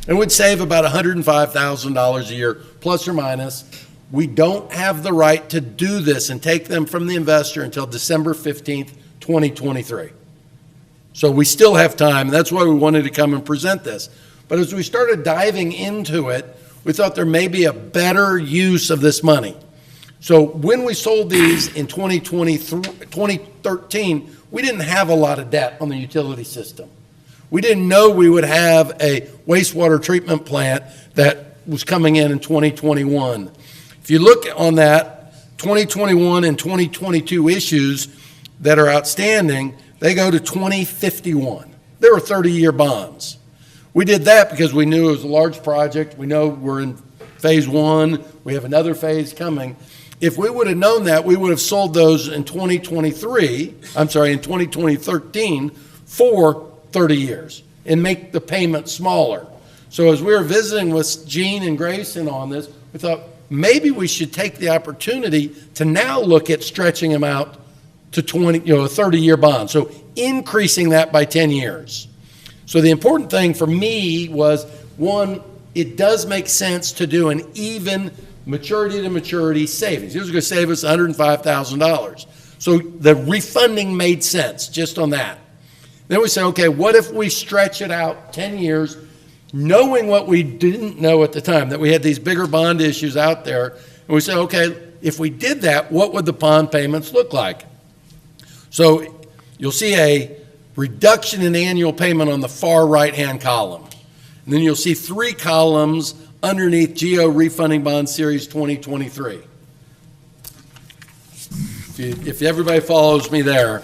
And we'd save about $105,000 a year, plus or minus. We don't have the right to do this and take them from the investor until December 15th, 2023. So we still have time, and that's why we wanted to come and present this. But as we started diving into it, we thought there may be a better use of this money. So when we sold these in 2013, we didn't have a lot of debt on the utility system. We didn't know we would have a wastewater treatment plant that was coming in 2021. If you look on that, 2021 and 2022 issues that are outstanding, they go to 2051. They were 30-year bonds. We did that because we knew it was a large project. We know we're in phase one. We have another phase coming. If we would have known that, we would have sold those in 2013 for 30 years and make the payment smaller. So as we were visiting with Gene and Grayson on this, we thought maybe we should take the opportunity to now look at stretching them out to a 30-year bond. So increasing that by 10 years. So the important thing for me was, one, it does make sense to do an even maturity to maturity savings. It was going to save us $105,000. So the refunding made sense just on that. Then we said, okay, what if we stretch it out 10 years, knowing what we didn't know at the time, that we had these bigger bond issues out there. And we said, okay, if we did that, what would the bond payments look like? So you'll see a reduction in annual payment on the far right-hand column. And then you'll see 3 columns underneath GO Refunding Bond Series 2023. If everybody follows me there,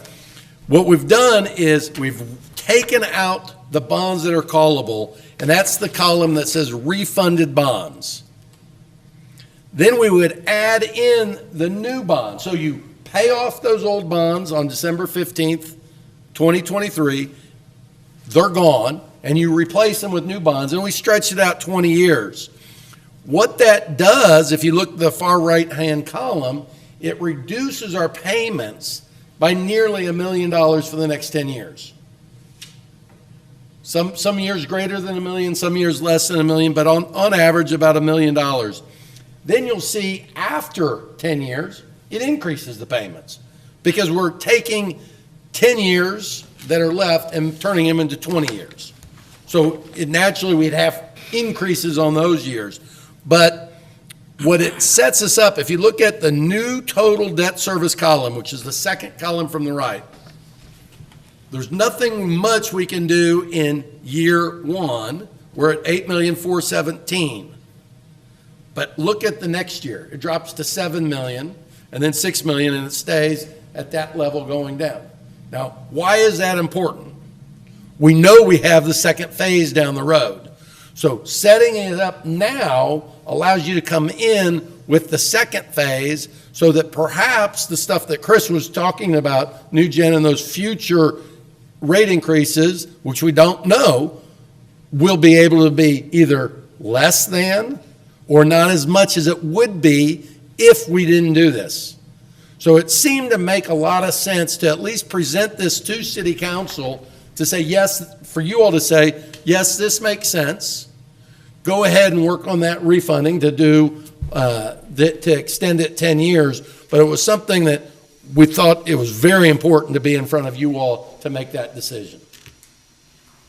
what we've done is we've taken out the bonds that are callable, and that's the column that says refunded bonds. Then we would add in the new bonds. So you pay off those old bonds on December 15th, 2023, they're gone, and you replace them with new bonds, and we stretch it out 20 years. What that does, if you look at the far right-hand column, it reduces our payments by nearly $1 million for the next 10 years. Some years greater than $1 million, some years less than $1 million, but on average about $1 million. Then you'll see after 10 years, it increases the payments because we're taking 10 years that are left and turning them into 20 years. So naturally we'd have increases on those years. But what it sets us up, if you look at the new total debt service column, which is the second column from the right, there's nothing much we can do in year one. We're at $8,417,000. But look at the next year. It drops to $7 million and then $6 million, and it stays at that level going down. Now, why is that important? We know we have the second phase down the road. So setting it up now allows you to come in with the second phase so that perhaps the stuff that Chris was talking about, New Gen and those future rate increases, which we don't know, will be able to be either less than or not as much as it would be if we didn't do this. So it seemed to make a lot of sense to at least present this to City Council to say, yes, for you all to say, yes, this makes sense. Go ahead and work on that refunding to do, to extend it 10 years. But it was something that we thought it was very important to be in front of you all to make that decision.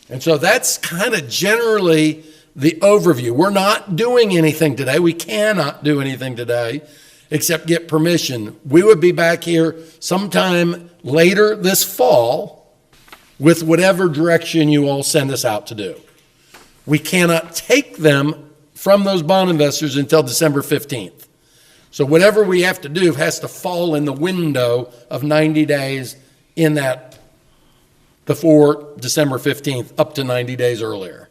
And so that's kind of generally the overview. We're not doing anything today. We cannot do anything today except get permission. We would be back here sometime later this fall with whatever direction you all send us out to do. We cannot take them from those bond investors until December 15th. So whatever we have to do has to fall in the window of 90 days in that before December 15th, up to 90 days earlier.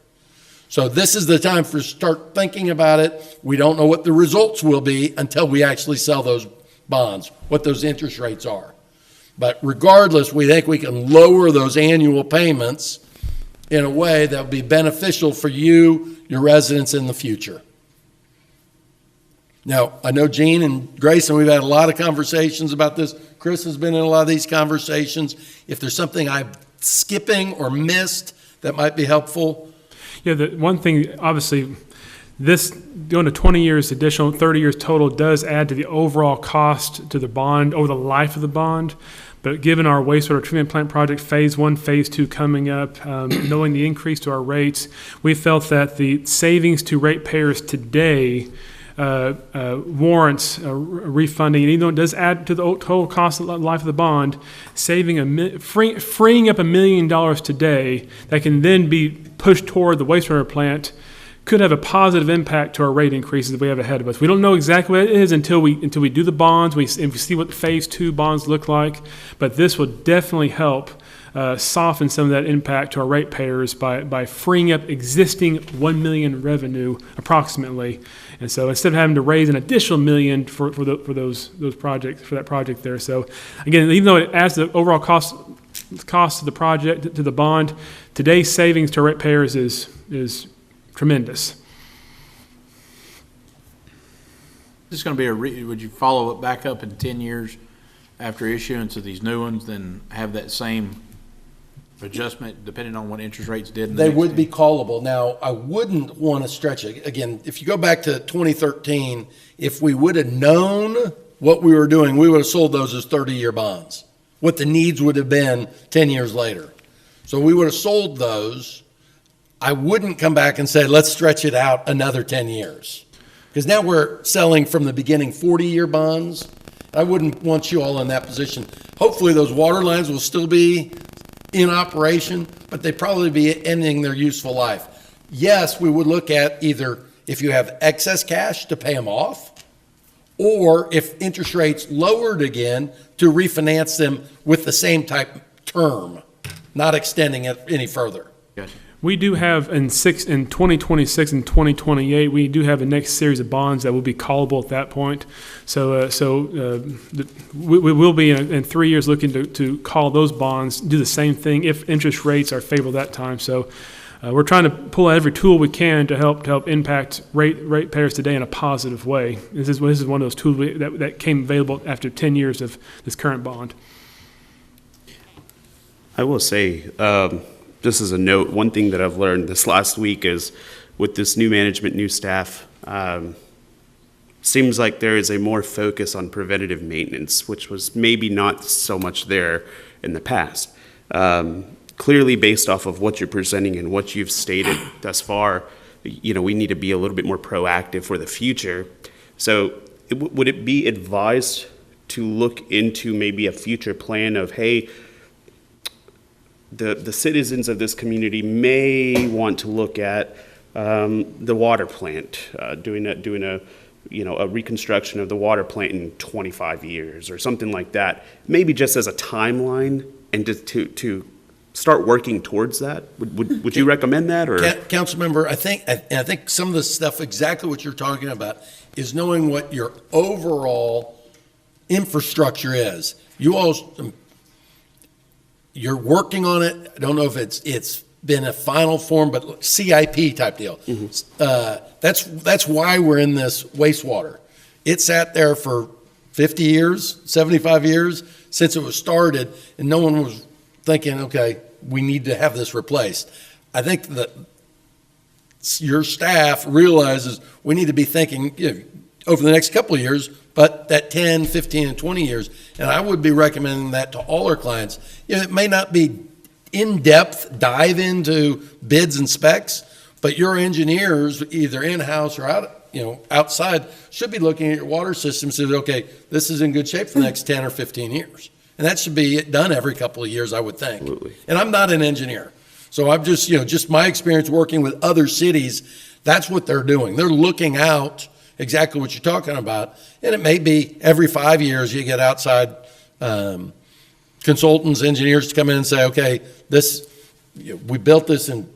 So this is the time for start thinking about it. We don't know what the results will be until we actually sell those bonds, what those interest rates are. But regardless, we think we can lower those annual payments in a way that will be beneficial for you, your residents in the future. Now, I know Gene and Grayson, we've had a lot of conversations about this. Chris has been in a lot of these conversations. If there's something I'm skipping or missed that might be helpful. Yeah, the one thing, obviously, this going to 20 years additional, 30 years total does add to the overall cost to the bond over the life of the bond. But given our wastewater treatment plant project phase 1, phase 2 coming up, knowing the increase to our rates, we felt that the savings to ratepayers today warrants refunding, and even though it does add to the total cost of the life of the bond, freeing up $1 million today that can then be pushed toward the wastewater plant could have a positive impact to our rate increases that we have ahead of us. We don't know exactly what it is until we do the bonds, and we see what phase 2 bonds look like, but this will definitely help soften some of that impact to our ratepayers by freeing up existing $1 million revenue approximately. And so instead of having to raise an additional $1 million for those projects, for that project there. So again, even though it adds the overall cost of the project to the bond, today's savings to ratepayers is tremendous. This is going to be would you follow it back up in 10 years after issuance of these new ones, then have that same adjustment depending on what interest rates did? They would be callable. Now, I wouldn't want to stretch it. Again, if you go back to 2013, if we would have known what we were doing, we would have sold those as 30-year bonds, what the needs would have been 10 years later. So we would have sold those. I wouldn't come back and say, let's stretch it out another 10 years. Because now we're selling from the beginning 40-year bonds. I wouldn't want you all in that position. Hopefully those water lines will still be in operation, but they probably be ending their useful life. Yes, we would look at either if you have excess cash to pay them off, or if interest rates lowered again, to refinance them with the same type term, not extending it any further. Gotcha. We do have in 2026 and 2028, we do have a next series of bonds that will be callable at that point. So we will be in 3 years looking to call those bonds, do the same thing if interest rates are favorable that time. So we're trying to pull out every tool we can to help impact ratepayers today in a positive way. This is one of those tools that came available after 10 years of this current bond. I will say, just as a note, one thing that I've learned this last week is with this new management, new staff, seems like there is a more focus on preventative maintenance, which was maybe not so much there in the past. Clearly, based off of what you're presenting and what you've stated thus far, we need to be a little bit more proactive for the future. So would it be advised to look into maybe a future plan of, hey, the citizens of this community may want to look at the water plant, doing a reconstruction of the water plant in 25 years or something like that, maybe just as a timeline, and to start working towards that? Would you recommend that? Or Councilmember, I think some of the stuff, exactly what you're talking about, is knowing what your overall infrastructure is. You're working on it. I don't know if it's been a final form, but CIP type deal. Mm-hmm. That's why we're in this wastewater. It sat there for 50 years, 75 years since it was started, and no one was thinking, okay, we need to have this replaced. I think that your staff realizes we need to be thinking, over the next couple of years, but that 10, 15, and 20 years. And I would be recommending that to all our clients. It may not be in-depth dive into bids and specs, but your engineers, either in-house or outside, should be looking at your water system and say, okay, this is in good shape for the next 10 or 15 years. And that should be done every couple of years, I would think. Absolutely. And I'm not an engineer. So I'm just, just my experience working with other cities, that's what they're doing. They're looking out exactly what you're talking about. And it may be every 5 years you get outside consultants, engineers to come in and say, okay, we built this, and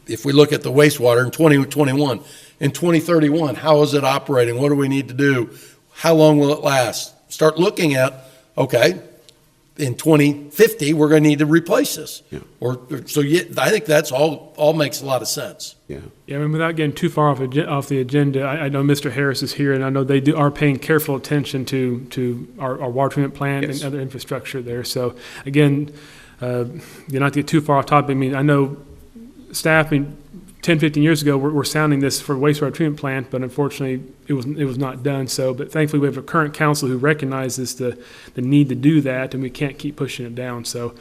if we look at the wastewater in 2021, in 2031, how is it operating? What do we need to do? How long will it last? Start looking at, okay, in 2050, we're going to need to replace this. Yeah. I think that's all makes a lot of sense. Yeah. Yeah, I mean, without getting too far off the agenda, I know Mr. Harris is here, and I know they are paying careful attention to our water treatment plant Yes. and other infrastructure there. So again, not to get too far off topic, I mean, I know staff, 10, 15 years ago, we're sounding this for wastewater treatment plant, but unfortunately, it was not done. So, but thankfully, we have a current council who recognizes the need to do that, and we can't keep pushing it down. So,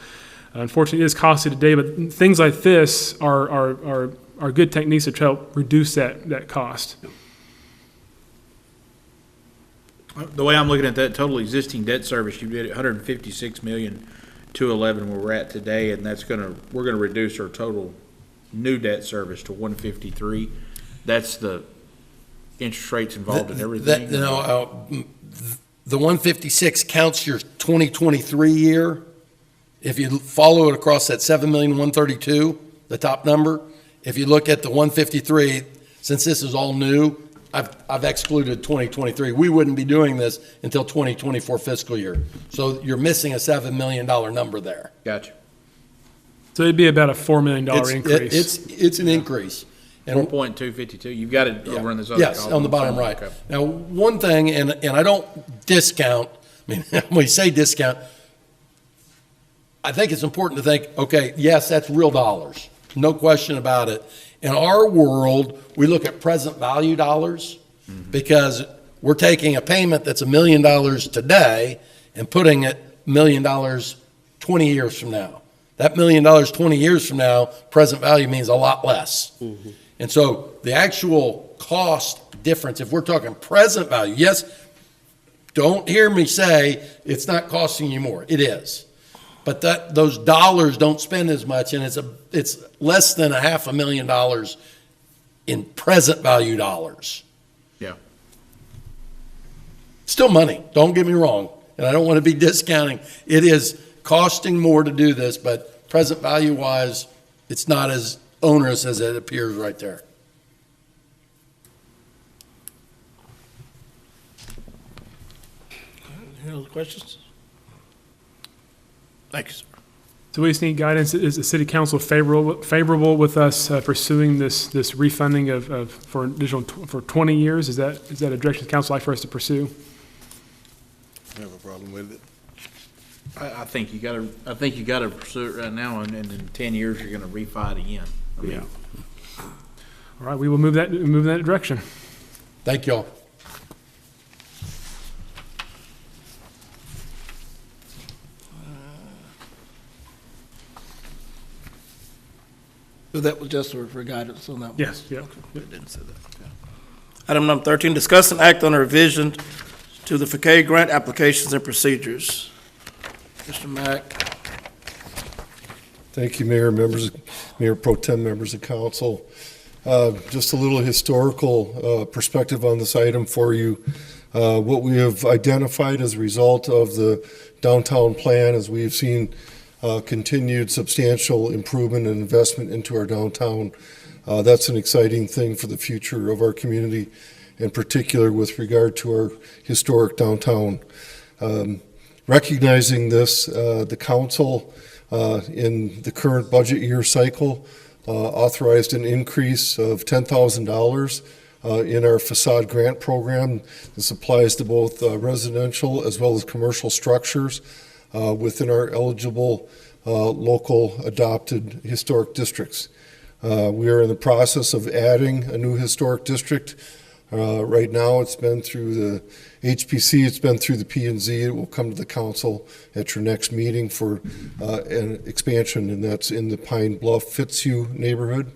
unfortunately, it is costly today, but things like this are good techniques to help reduce that cost. The way I'm looking at that total existing debt service, you did 156 million, 211 where we're at today, and we're gonna reduce our total new debt service to 153. That's the interest rates involved in everything. The 156 counts your 2023 year. If you follow it across that 7,132,000, the top number, if you look at the 153, since this is all new, I've excluded 2023. We wouldn't be doing this until 2024 fiscal year. So you're missing a $7 million number there. Gotcha. So it'd be about a $4 million increase. It's an increase. And 4.252, you've got it over in this other yes, column. on the bottom right. Okay. Now, one thing, and I don't discount, when we say discount, I think it's important to think, okay, yes, that's real dollars. No question about it. In our world, we look at present value dollars because we're taking a payment that's $1 million today and putting it $1 million 20 years from now. That $1 million 20 years from now, present value means a lot less. Mm-hmm. And so the actual cost difference, if we're talking present value, yes, don't hear me say it's not costing you more. It is. But those dollars don't spend as much, and it's less than $500,000 in present value dollars. Yeah. Still money, don't get me wrong. And I don't want to be discounting. It is costing more to do this, but present value wise, it's not as onerous as it appears right there. Any other questions? Thank you, sir. So we just need guidance. Is the city council favorable with us pursuing this refunding for additional for 20 years? Is that a direction the council like for us to pursue? I have a problem with it. I think you gotta pursue it right now, and in 10 years, you're gonna refi it again. I mean, All right, we will move in that direction. Thank y'all. So that was just for guidance on that one? Yes, yeah. Okay. Didn't say that, okay. Item number 13, discuss and act on a revision to the FCA grant applications and procedures. Mr. Mack. Thank you, Mayor Pro Tem, members of council. Just a little historical perspective on this item for you. What we have identified as a result of the downtown plan is we've seen continued substantial improvement and investment into our downtown. That's an exciting thing for the future of our community, in particular with regard to our historic downtown. Recognizing this, the council in the current budget year cycle authorized an increase of $10,000 in our facade grant program. This applies to both residential as well as commercial structures within our eligible local adopted historic districts. We are in the process of adding a new historic district. Right now, it's been through the HPC, it's been through the P&Z. It will come to the council at your next meeting for an expansion, and that's in the Pine Bluff Fitzhugh neighborhood.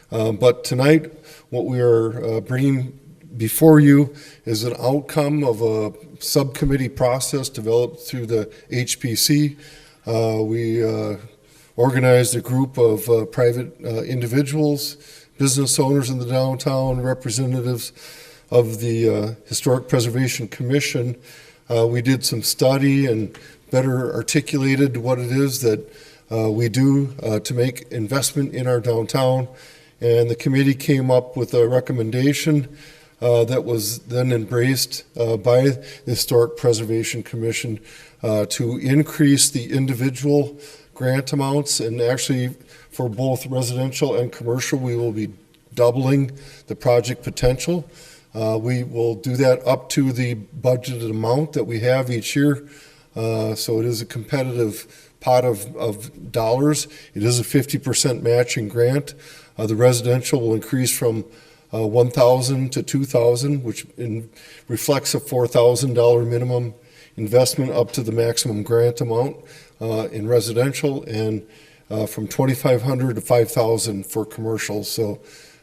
But tonight, what we are bringing before you is an outcome of a subcommittee process developed through the HPC. We organized a group of private individuals, business owners in the downtown, representatives of the Historic Preservation Commission. We did some study and better articulated what it is that we do to make investment in our downtown. And the committee came up with a recommendation that was then embraced by the Historic Preservation Commission to increase the individual grant amounts, and actually for both residential and commercial, we will be doubling the project potential. We will do that up to the budgeted amount that we have each year. So it is a competitive pot of dollars. It is a 50% matching grant. The residential will increase from $1,000 to $2,000, which reflects a $4,000 minimum investment up to the maximum grant amount in residential, and from $2,500 to $5,000 for commercial. So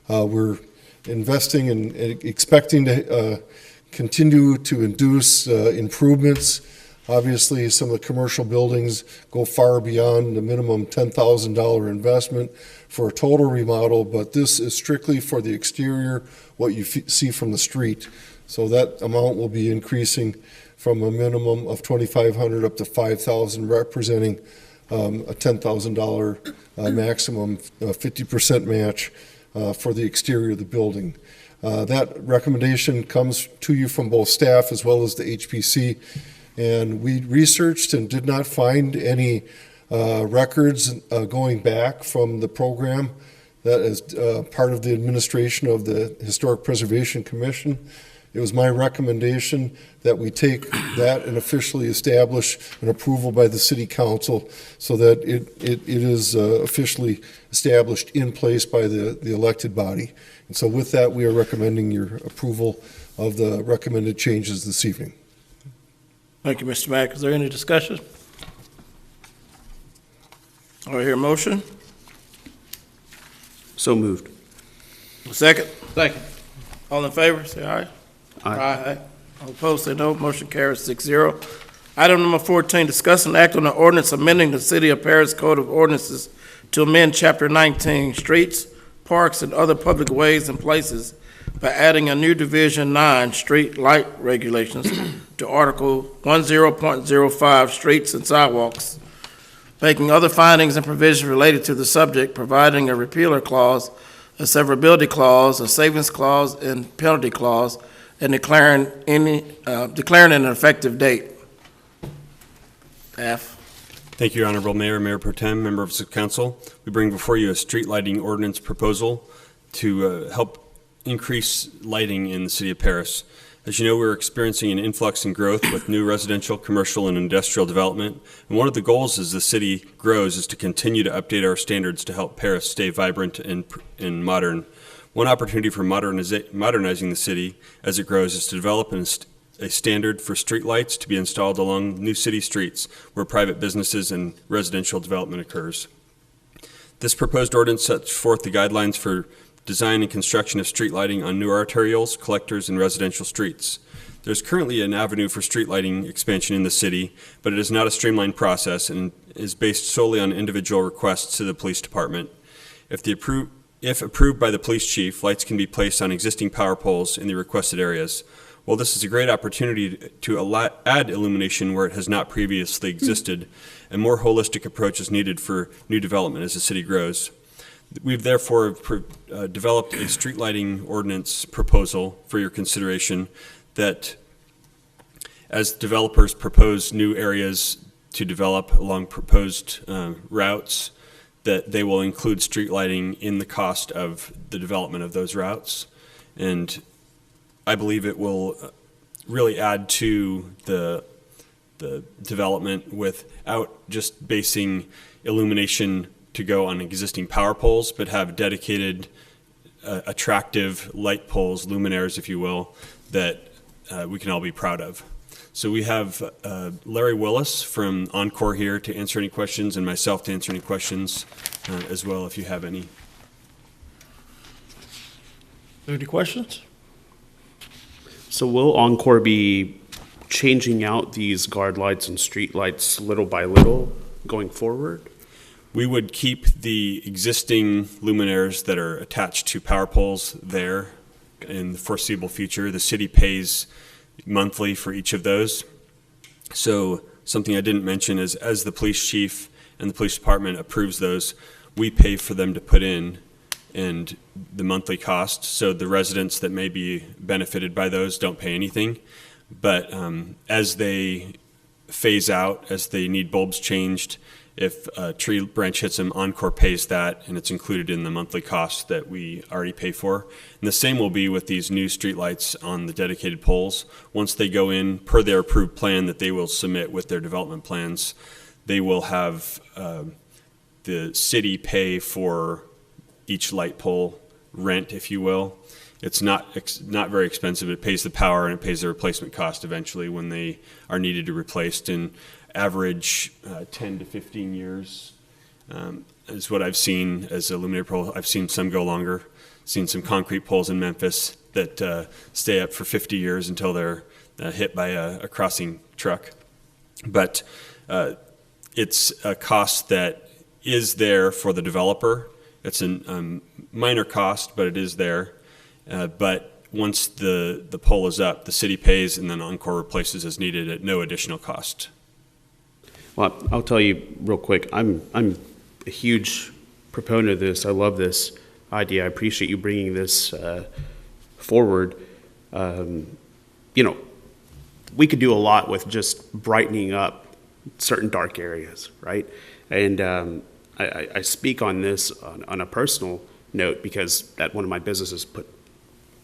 we're investing and expecting to continue to induce improvements. Obviously, some of the commercial buildings go far beyond the minimum $10,000 investment for a total remodel, but this is strictly for the exterior, what you see from the street. So that amount will be increasing from a minimum of $2,500 up to $5,000, representing a $10,000 maximum 50% match for the exterior of the building. That recommendation comes to you from both staff as well as the HPC, and we researched and did not find any records going back from the program that is part of the administration of the Historic Preservation Commission. It was my recommendation that we take that and officially establish an approval by the City Council so that it is officially established in place by the elected body. And so with that, we are recommending your approval of the recommended changes this evening. Thank you, Mr. Mack. Is there any discussion? All right, hear a motion? So moved. Second? Second. All in favor, say aye. Aye. All opposed, say no. Motion carries 6-0. Item number 14, discuss and act on an ordinance amending the City of Paris Code of Ordinances to amend Chapter 19, Streets, Parks, and Other Public Ways and Places by adding a new Division 9, Street Light Regulations, to Article 10.05, Streets and Sidewalks, making other findings and provisions related to the subject, providing a repealer clause, a severability clause, a savings clause, and penalty clause, and declaring an effective date. Staff. Thank you, Honorable Mayor, Mayor Pro Tem, members of council. We bring before you a street lighting ordinance proposal to help increase lighting in the city of Paris. As you know, we're experiencing an influx in growth with new residential, commercial, and industrial development. And one of the goals as the city grows is to continue to update our standards to help Paris stay vibrant and modern. One opportunity for modernizing the city as it grows is to develop a standard for streetlights to be installed along new city streets where private businesses and residential development occurs. This proposed ordinance sets forth the guidelines for design and construction of street lighting on new arterials, collectors, and residential streets. There's currently an avenue for street lighting expansion in the city, but it is not a streamlined process and is based solely on individual requests to the police department. If approved by the police chief, lights can be placed on existing power poles in the requested areas. While this is a great opportunity to add illumination where it has not previously existed, a more holistic approach is needed for new development as the city grows. We've therefore developed a street lighting ordinance proposal for your consideration that, as developers propose new areas to develop along proposed routes, that they will include street lighting in the cost of the development of those routes. And I believe it will really add to the the development without just basing illumination to go on existing power poles, but have dedicated, attractive light poles, luminaires, if you will, that we can all be proud of. So we have Larry Willis from Encore here to answer any questions, and myself to answer any questions as well, if you have any. Any questions? So will Encore be changing out these guard lights and street lights little by little going forward? We would keep the existing luminaires that are attached to power poles there in the foreseeable future. The city pays monthly for each of those. So something I didn't mention is, as the police chief and the police department approves those, we pay for them to put in and the monthly cost. So the residents that may be benefited by those don't pay anything. But as they phase out, as they need bulbs changed, if a tree branch hits them, Encore pays that, and it's included in the monthly cost that we already pay for. And the same will be with these new streetlights on the dedicated poles. Once they go in, per their approved plan that they will submit with their development plans, they will have the city pay for each light pole rent, if you will. It's not very expensive. It pays the power and it pays the replacement cost eventually when they are needed to be replaced. And average 10 to 15 years is what I've seen as a luminaire pole. I've seen some go longer. Seen some concrete poles in Memphis that stay up for 50 years until they're hit by a crossing truck. But it's a cost that is there for the developer. It's a minor cost, but it is there. But once the pole is up, the city pays, and then Encore replaces as needed at no additional cost. Well, I'll tell you real quick, I'm a huge proponent of this. I love this idea. I appreciate you bringing this forward. We could do a lot with just brightening up certain dark areas, right? And I speak on this on a personal note because at one of my businesses put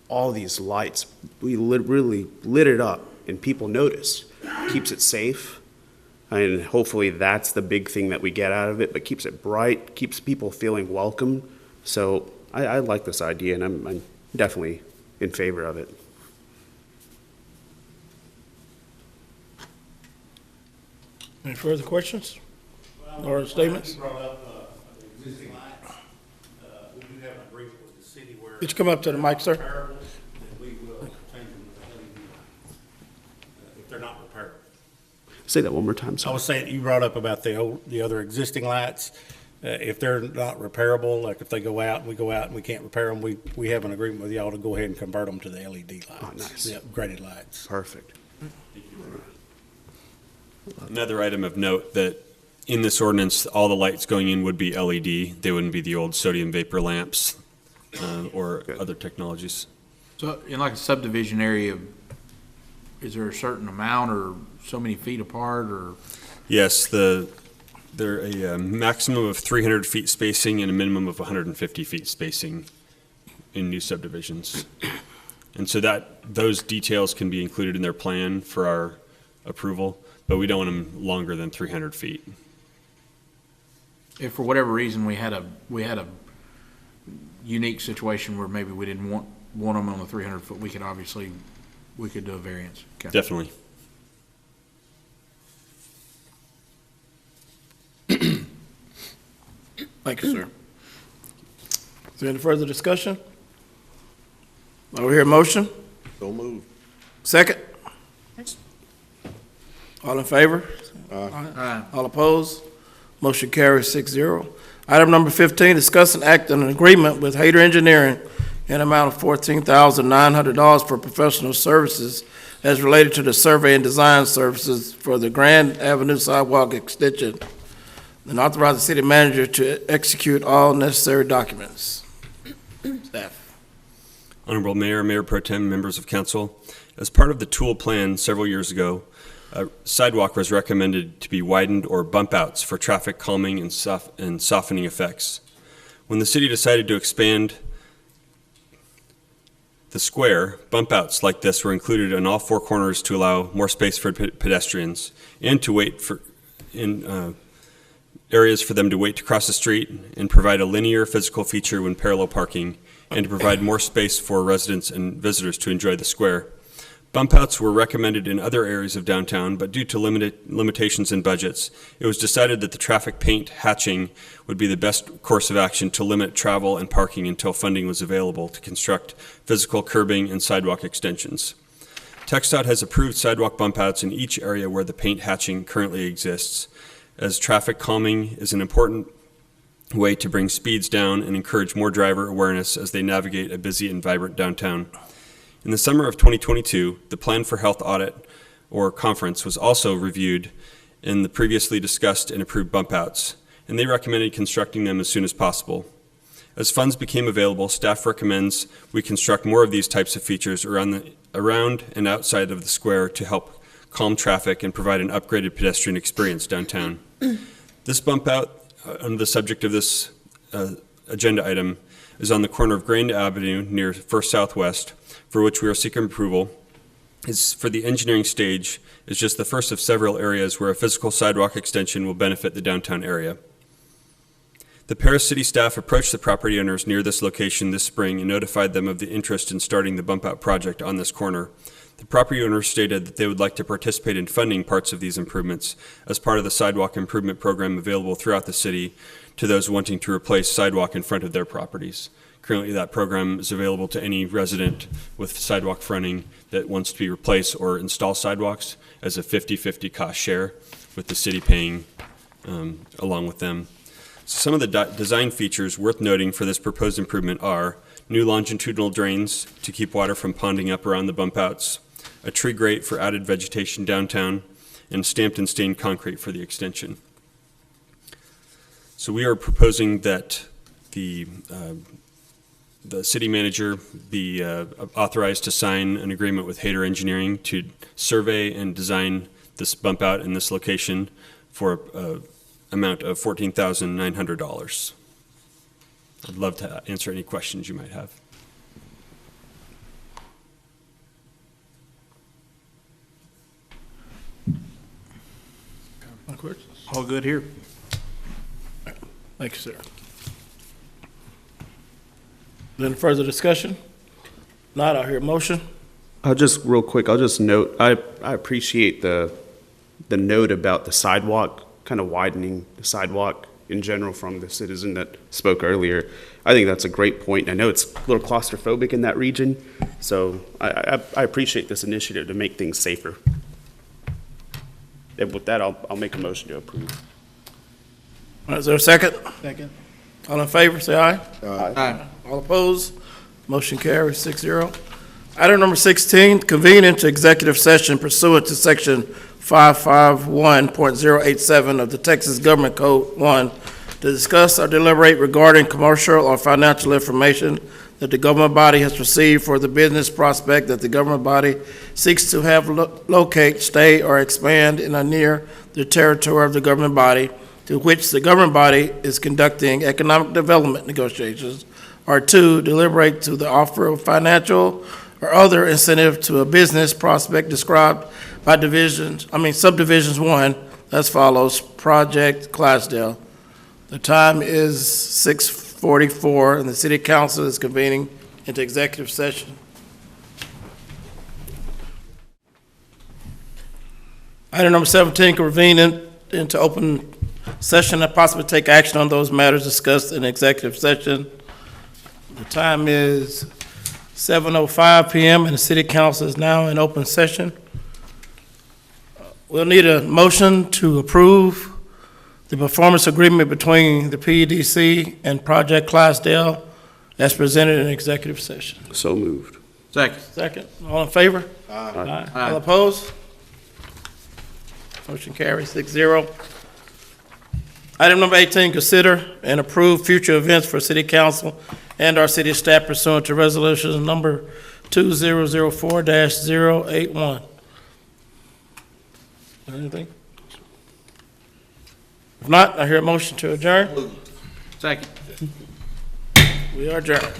all these lights, we really lit it up and people notice. Keeps it safe. And hopefully that's the big thing that we get out of it, but keeps it bright, keeps people feeling welcome. So I like this idea, and I'm definitely in favor of it. Any further questions or statements? Brought up existing lights. We do have an agreement with the city where. Could you come up to the mic, sir? Then we will change them to LED lights if they're not repairable. Say that one more time, I sorry. was saying, you brought up about the other existing lights. If they're not repairable, like if they go out and we can't repair them, we have an agreement with y'all to go ahead and convert them to the LED lights. Oh, nice. The upgraded lights. Perfect. Another item of note that in this ordinance, all the lights going in would be LED. They wouldn't be the old sodium vapor lamps or other technologies. So in like a subdivision area, is there a certain amount or so many feet apart or? Yes, they're a maximum of 300 feet spacing and a minimum of 150 feet spacing in new subdivisions. And so those details can be included in their plan for our approval, but we don't want them longer than 300 feet. If for whatever reason we had a unique situation where maybe we didn't want them on the 300 foot, we could do a variance. Okay. Definitely. Thank you, sir. Is there any further discussion? Are we hear a motion? So move. Second? All in favor? All opposed? Motion carries 6-0. Item number 15, discuss and act on an agreement with Hayter Engineering in amount of $14,900 for professional services as related to the survey and design services for the Grand Avenue sidewalk extension, and authorize the city manager to execute all necessary documents. Staff. Honorable Mayor, Mayor Pro Tem, members of council, as part of the tool plan several years ago, a sidewalk was recommended to be widened or bump outs for traffic calming and softening effects. When the city decided to expand the square, bump outs like this were included on all four corners to allow more space for pedestrians and to wait for areas for them to wait to cross the street and provide a linear physical feature when parallel parking, and to provide more space for residents and visitors to enjoy the square. Bump outs were recommended in other areas of downtown, but due to limitations in budgets, it was decided that the traffic paint hatching would be the best course of action to limit travel and parking until funding was available to construct physical curbing and sidewalk extensions. TxDOT has approved sidewalk bump outs in each area where the paint hatching currently exists, as traffic calming is an important way to bring speeds down and encourage more driver awareness as they navigate a busy and vibrant downtown. In the summer of 2022, the Plan for Health Audit, or conference, was also reviewed in the previously discussed and approved bump outs, and they recommended constructing them as soon as possible. As funds became available, staff recommends we construct more of these types of features around and outside of the square to help calm traffic and provide an upgraded pedestrian experience downtown. This bump out, on the subject of this agenda item, is on the corner of Grand Avenue near First Southwest, for which we are seeking approval. Is for the engineering stage is just the first of several areas where a physical sidewalk extension will benefit the downtown area. The Paris City staff approached the property owners near this location this spring and notified them of the interest in starting the bump out project on this corner. The property owners stated that they would like to participate in funding parts of these improvements as part of the sidewalk improvement program available throughout the city to those wanting to replace sidewalk in front of their properties. Currently, that program is available to any resident with sidewalk fronting that wants to be replaced or install sidewalks as a 50-50 cost share, with the city paying along with them. So some of the design features worth noting for this proposed improvement are new longitudinal drains to keep water from ponding up around the bump outs, a tree grate for added vegetation downtown, and stamped and stained concrete for the extension. So we are proposing that the city manager be authorized to sign an agreement with Hayter Engineering to survey and design this bump out in this location for an amount of $14,900. I'd love to answer any questions you might have. All good here. Thank you, sir. Any further discussion? Not, I'll hear a motion. Just real quick, I'll just note, I appreciate the note about the sidewalk, kind of widening the sidewalk in general from the citizen that spoke earlier. I think that's a great point. I know it's a little claustrophobic in that region, so I appreciate this initiative to make things safer. And with that, I'll make a motion to approve. All right, is there a second? Second. All in favor, say aye. Aye. All opposed? Motion carries 6-0. Item number 16, convene into executive session pursuant to section 551.087 of the Texas Government Code 1 to discuss or deliberate regarding commercial or financial information that the government body has received for the business prospect that the government body seeks to have locate, stay, or expand in or near the territory of the government body to which the government body is conducting economic development negotiations, or 2, deliberate to the offer of financial or other incentive to a business prospect described by subdivisions 1 as follows: Project Clydesdale. The time is 6:44 and the city council is convening into executive session. Item number 17, convene into open session and possibly take action on those matters discussed in executive session. The time is 7:05 p.m. and the city council is now in open session. We'll need a motion to approve the performance agreement between the PEDC and Project Clydesdale as presented in executive session. So moved. Second. Second, all in favor? Aye. All opposed? Motion carries 6-0. Item number 18, consider and approve future events for city council and our city staff pursuant to resolution number 2004-081. Anything? If not, I hear a motion to adjourn. Second. We are adjourned.